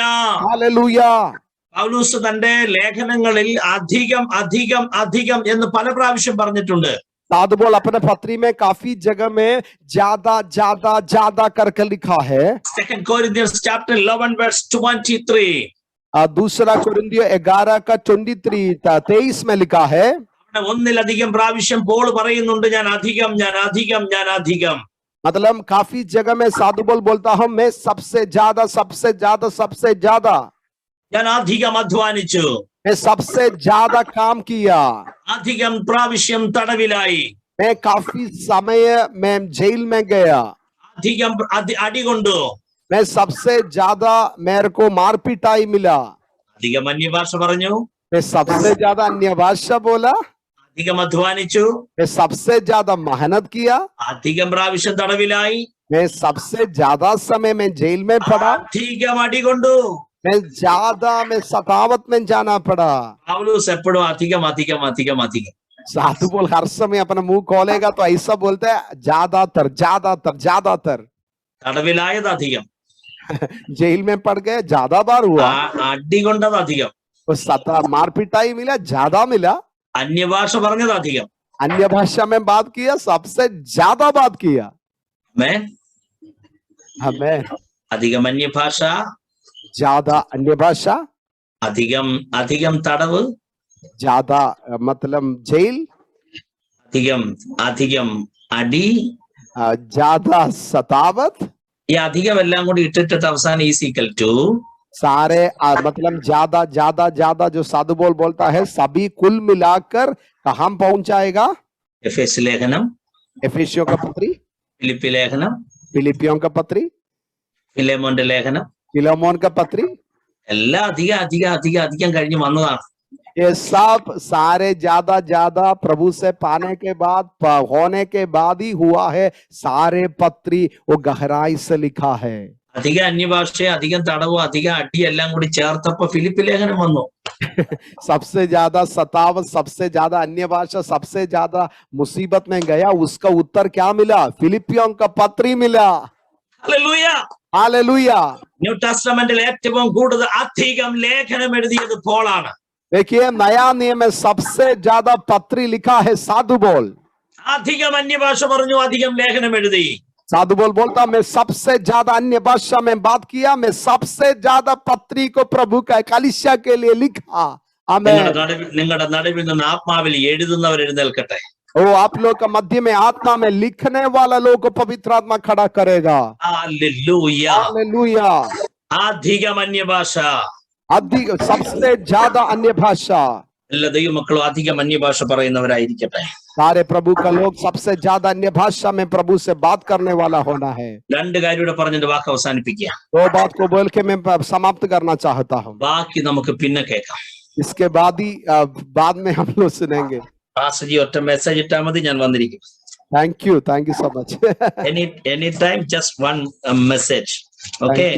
हालेलुया. പൗലോസ് തന്റെ ലേഖനങ്ങളിൽ അധികം അധികം അധികം എന്ന് പല പ്രാവശ്യം പറഞ്ഞിട്ടുണ്ട്. साधु बोल अपने पत्री में काफी जगह में ज्यादा ज्यादा ज्यादा करके लिखा है. 2 Corinthians chapter 11 verse 23. दूसरा कुरिन्थियों 11:23 में लिखा है. ഒന്നിലധികം പ്രാവശ്യം പോൾ പറയുന്നുണ്ട്, ഞാൻ അധികം ഞാൻ അധികം ഞാൻ അധികം. मतलब काफी जगह में साधु बोलता हूं, मैं सबसे ज्यादा सबसे ज्यादा सबसे ज्यादा, ഞാൻ അധികം അധ്വാനിച്ചു, मैं सबसे ज्यादा काम किया, അധികം പ്രാവശ്യം തടവിലായി, मैं काफी समय में जेल में गया, അധികം അടികൊണ്ടു, मैं सबसे ज्यादा मेरे को मार पिटाई मिला, അധികം അന്യഭാഷ പറഞ്ഞു, मैं सबसे ज्यादा अन्य भाषा बोला, അധികം അധ്വാനിച്ചു, मैं सबसे ज्यादा मेहनत किया, അധികം പ്രാവശ്യം തടവിലായി, मैं सबसे ज्यादा समय में जेल में पड़ा, അധികം അടികൊണ്ടു. मैं ज्यादा में सतावत में जाना पड़ा. പൗലോസ് എപ്പോഴും അധികം അധികം അധികം അധികം. साधु बोल हर समय अपना मुंह खोलेगा तो ऐसा बोलता है, ज्यादातर ज्यादातर ज्यादातर. തടവിലായത് അധികം, जेल में पड़ गए ज्यादा बार हुआ, അടികൊണ്ടത് അധികം, मार पिटाई मिला ज्यादा मिला, അന്യഭാഷ പറഞ്ഞത് അധികം. अन्य भाषा में बात किया सबसे ज्यादा बात किया. ആമേൻ. हमें അധികം അന്യഭാഷ, ज्यादा अन्य भाषा, അധികം അധികം തടവ്, ज्यादा मतलब जेल, അധികം അധികം അടി, ज्यादा सतावत. ഈ അധികം എല്ലാം കൂടി ഇട്ടിട്ട് അവസാനം ഈസിക്കൽ ടു सारे मतलब ज्यादा ज्यादा ज्यादा जो साधु बोलता है सभी कुल मिलाकर कहाँ पहुंचाएगा? എഫേസ് ലേഖനം, एफिसियों का पत्री, ഫിലിപ്പി ലേഖനം, फिलिपियों का पत्री, ഫിലേമോന്റെ ലേഖനം, फिलेमोन का पत्री, എല്ലാം അധികം അധികം അധികം അധികം കഴിഞ്ഞ് വന്നതാണ്. ये सब सारे ज्यादा ज्यादा प्रभु से पाने के बाद होने के बाद ही हुआ है. सारे पत्री वो गहराई से लिखा है. അധികം അന്യഭാഷയും അധികം തടവും അധികം അടി എല്ലാം കൂടി ചേർത്തപ്പോ ഫിലിപ്പി ലേഖനം വന്നു. सबसे ज्यादा सतावत, सबसे ज्यादा अन्य भाषा, सबसे ज्यादा मुसीबत में गया, उसका उत्तर क्या मिला? फिलिपियों का पत्री मिला. ഹല്ലേലൂയ. हालेलुया. ന്യൂ ടെസ്റ്റമെന്റിൽ ഏറ്റവും കൂടുതൽ അധികം ലേഖനം എഴുതിയത് പോളാണ്. देखिए नया नियम में सबसे ज्यादा पत्री लिखा है साधु बोल. അധികം അന്യഭാഷ പറഞ്ഞു, അധികം ലേഖനം എഴുതി. साधु बोलता मैं सबसे ज्यादा अन्य भाषा में बात किया, मैं सबसे ज्यादा पत्री को प्रभु का कलीसिया के लिए लिखा. आमीन. നിങ്ങളുടെ നടുവിൽ നിന്ന് ആത്മാവിൽ എഴുതുന്നവർ എഴുന്നേൽക്കട്ടെ. ओ आप लोग का मध्य में आत्मा में लिखने वाला लोग को पवित्र आत्मा खड़ा करेगा. ഹല്ലേലൂയ. हालेलुया. അധികം അന്യഭാഷ. अधिक सबसे ज्यादा अन्य भाषा. എല്ലാ ദൈവമക്കളും അധികം അന്യഭാഷ പറയുന്നവരായിരിക്കട്ടെ. सारे प्रभु का लोग सबसे ज्यादा अन्य भाषा में प्रभु से बात करने वाला होना है. രണ്ട് കാര്യം കൂടെ പറഞ്ഞിട്ട് വാക്ക് അവസാനിപ്പിക്കുക. दो बात को बोल के मैं समाप्त करना चाहता हूँ. ബാക്കി നമുക്ക് പിന്നെ കേൾക്കാം. इसके बाद ही बाद में हम लोग सुनेंगे. പാസ്റ്റർജി ഒറ്റ മെസ്സേജ് ഇട്ടാൽ മതി, ഞാൻ വന്നിരിക്കും. Thank you so much. Any time just one message. Okay,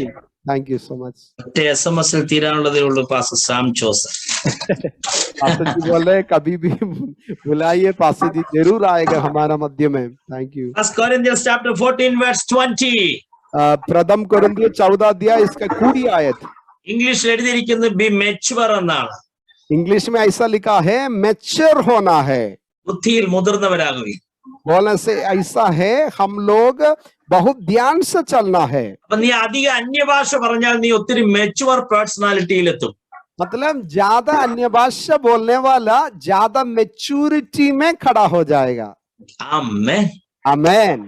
thank you so much. ഒറ്റ SMS-ൽ തീരാനുള്ളതേ ഉള്ളൂ. Pastor Sam Joseph. पास्टर जी बोल रहे कभी भी बुलाइए, पास्टर जी जरूर आएगा हमारा मध्य में. Thank you. 1 Corinthians chapter 14 verse 20. प्रथम कोरिन्थियों 14 इसका पूरी आयत ഇംഗ്ലീഷിൽ എഴുതിയിരിക്കുന്നത് ബി മെച്ചുവർ എന്നാണ്. इंग्लिश में ऐसा लिखा है मैच्योर होना है. ബുദ്ധിയിൽ മുതിർന്നവരാകുകയും. बोलने से ऐसा है हम लोग बहुत ध्यान से चलना है. അപ്പൊ നീ അധികം അന്യഭാഷ പറഞ്ഞാൽ നീ ഒത്തിരി മെച്ചുവർ പേഴ്സണാലിറ്റിയിലെത്തും. मतलब ज्यादा अन्य भाषा बोलने वाला ज्यादा मेच्योरिटी में खड़ा हो जाएगा. ആമേൻ. आमेन.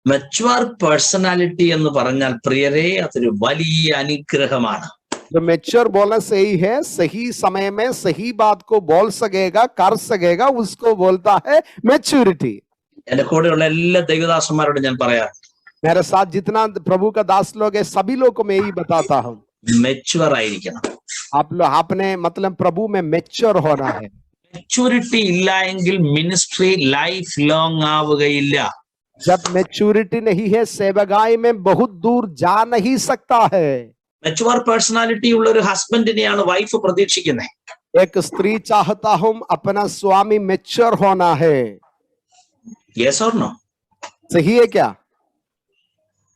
മെച്ചുവർ പേഴ്സണാലിറ്റി എന്ന് പറഞ്ഞാൽ പ്രിയരേ, അതൊരു വലിയ അനുഗ്രഹമാണ്. जो मेच्योर बोलना सही है, सही समय में सही बात को बोल सकेगा, कर सकेगा, उसको बोलता है मेच्योरिटी. എന്റെ കൂടെയുള്ള എല്ലാ ദൈവദാസന്മാരോടും ഞാൻ പറയാം, मेरे साथ जितना प्रभु का दास लोग है सभी लोग को मैं यही बताता हूँ, മെച്ചുവർ ആയിരിക്കണം. आप लोग आपने मतलब प्रभु में मैच्योर होना है. മെച്യൂരിറ്റി ഇല്ല എങ്കിൽ മിനിസ്ട്രി ലൈഫ് ലോങ് ആവുകയില്ല. जब मैच्योरिटी नहीं है सेवकाई में बहुत दूर जा नहीं सकता है. മെച്ചുവർ പേഴ്സണാലിറ്റി ഉള്ള ഒരു ഹസ്ബൻഡിനെയാണ് വൈഫ് പ്രതീക്ഷിക്കുന്നത്. एक स्त्री चाहता हूं अपना स्वामी मैच्योर होना है. Yes or no? सही है क्या?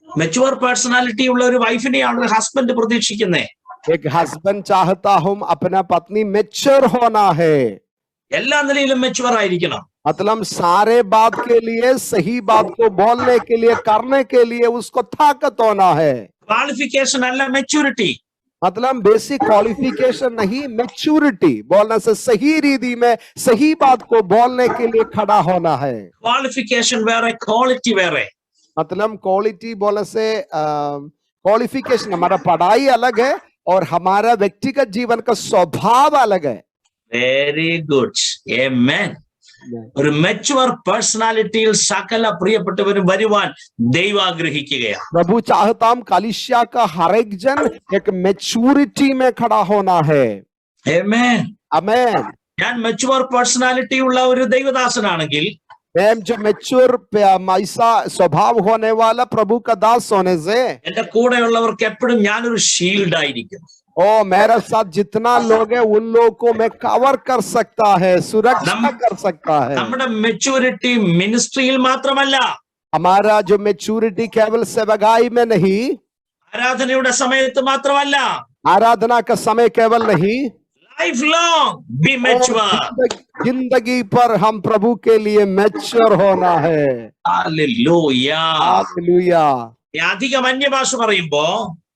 മെച്ചുവർ പേഴ്സണാലിറ്റി ഉള്ള ഒരു വൈഫിനെയാണ് ഒരു ഹസ്ബൻഡ് പ്രതീക്ഷിക്കുന്നത്. एक हस्बैंड चाहता हूं अपना पत्नी मैच्योर होना है. എല്ലാ നിലയിലും മെച്ചുവർ ആയിരിക്കണം. मतलब सारे बात के लिए, सही बात को बोलने के लिए, करने के लिए उसको ताकत होना है. ക്വാളിഫിക്കേഷൻ അല്ല മെച്യൂരിറ്റി. मतलब बेसिक क्वालिफिकेशन नहीं, मैच्योरिटी बोलने से सही रीति में सही बात को बोलने के लिए खड़ा होना है. ക്വാളിഫിക്കേഷൻ വേറെ, ക്വാളിറ്റി വേറെ. मतलब क्वालिटी बोलने से क्वालिफिकेशन हमारा पढ़ाई अलग है और हमारा व्यक्तिगत जीवन का स्वभाव अलग है. Very good. ആമേൻ. ഒരു മെച്ചുവർ പേഴ്സണാലിറ്റിയിൽ സകല പ്രിയപ്പെട്ടവരും വരുവാൻ ദൈവം ആഗ്രഹിക്കുകയാണ്. प्रभु चाहता हम कलीसिया का हर एक जन एक मैच्योरिटी में खड़ा होना है. ആമേൻ. आमेन. ഞാൻ മെച്ചുവർ പേഴ്സണാലിറ്റി ഉള്ള ഒരു ദൈവദാസനാണെങ്കിൽ मैं जो मैच्योर ऐसा स्वभाव होने वाला प्रभु का दास होने से എന്റെ കൂടെയുള്ളവർക്ക് എപ്പോഴും ഞാനൊരു ഷീൽഡ് ആയിരിക്കും. ओ मेरे साथ जितना लोग है उन लोगों को मैं कवर कर सकता है, सुरक्षा कर सकता है. നമ്മുടെ മെച്യൂരിറ്റി മിനിസ്ട്രിയിൽ മാത്രമല്ല, हमारा जो मैच्योरिटी केवल सेवकाई में नहीं, ആരാധനയുടെ സമയത്ത് മാത്രമല്ല, आराधना का समय केवल नहीं, ലൈഫ് ലോങ് ബി മെച്ചുവർ. जिंदगी पर हम प्रभु के लिए मैच्योर होना है. ഹല്ലേലൂയ. हालेलुया. അധികം അന്യഭാഷ പറയുമ്പോ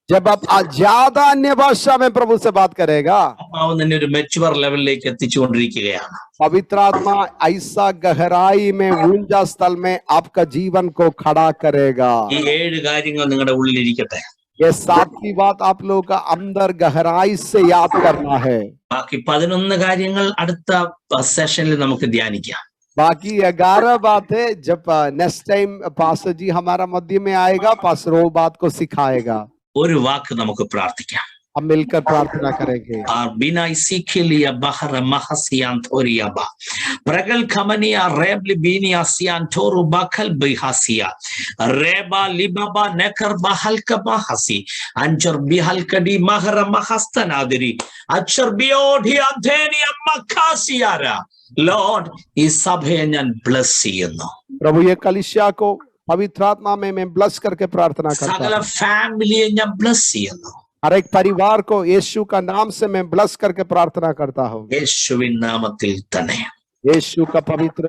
जब आप ज्यादा अन्य भाषा में प्रभु से बात करेगा, ആത്മാവ് നിന്നെ ഒരു മെച്ചുവർ ലെവലിലേക്ക് എത്തിച്ചുകൊണ്ടിരിക്കുകയാണ്. पवित्र आत्मा ऐसा गहराई में ऊंचा स्थल में आपका जीवन को खड़ा करेगा. ഈ 7 കാര്യങ്ങൾ നിങ്ങളുടെ ഉള്ളിലിരിക്കട്ടെ. ये 7वीं बात आप लोगों का अंदर गहराई से याद करना है. ബാക്കി 11 കാര്യങ്ങൾ അടുത്ത സെഷനിൽ നമുക്ക് ധ്യാനിക്കാം. बाकी 11 बात है जब नेक्स्ट टाइम पास्टर जी हमारा मध्य में आएगा, पास्टर वो बात को सिखाएगा. ഒരു വാക്ക് നമുക്ക് പ്രാർത്ഥിക്കാം. हम मिलकर प्रार्थना करेंगे. बिना सीखिलिया बहर महसियान थोरियाबा प्रगल खमनिया रेबली बीनिया सियान थोरु बखल बिहासिया रेबा लिबाबा नेकर बहल कबा हसी अंचर बिहल कडी महर महस्तनादरी अक्षर बियोढി അധേനിയ മഖാസിയാരാ. ലോർഡ് ഈ സഭയെ ഞാൻ ബ്ലസ് ചെയ്യുന്നു. प्रभु ये कलीसिया को पवित्र आत्मा में मैं ब्लेस करके प्रार्थना करता സകല हूं. ഫാമിലിയെ ഞാൻ ബ്ലസ് ചെയ്യുന്നു. हर एक परिवार को यीशु का नाम से मैं ब्लेस करके प्रार्थना करता हूँ. യേശുവിൻ നാമത്തിൽ തന്നെ. यीशु का पवित्र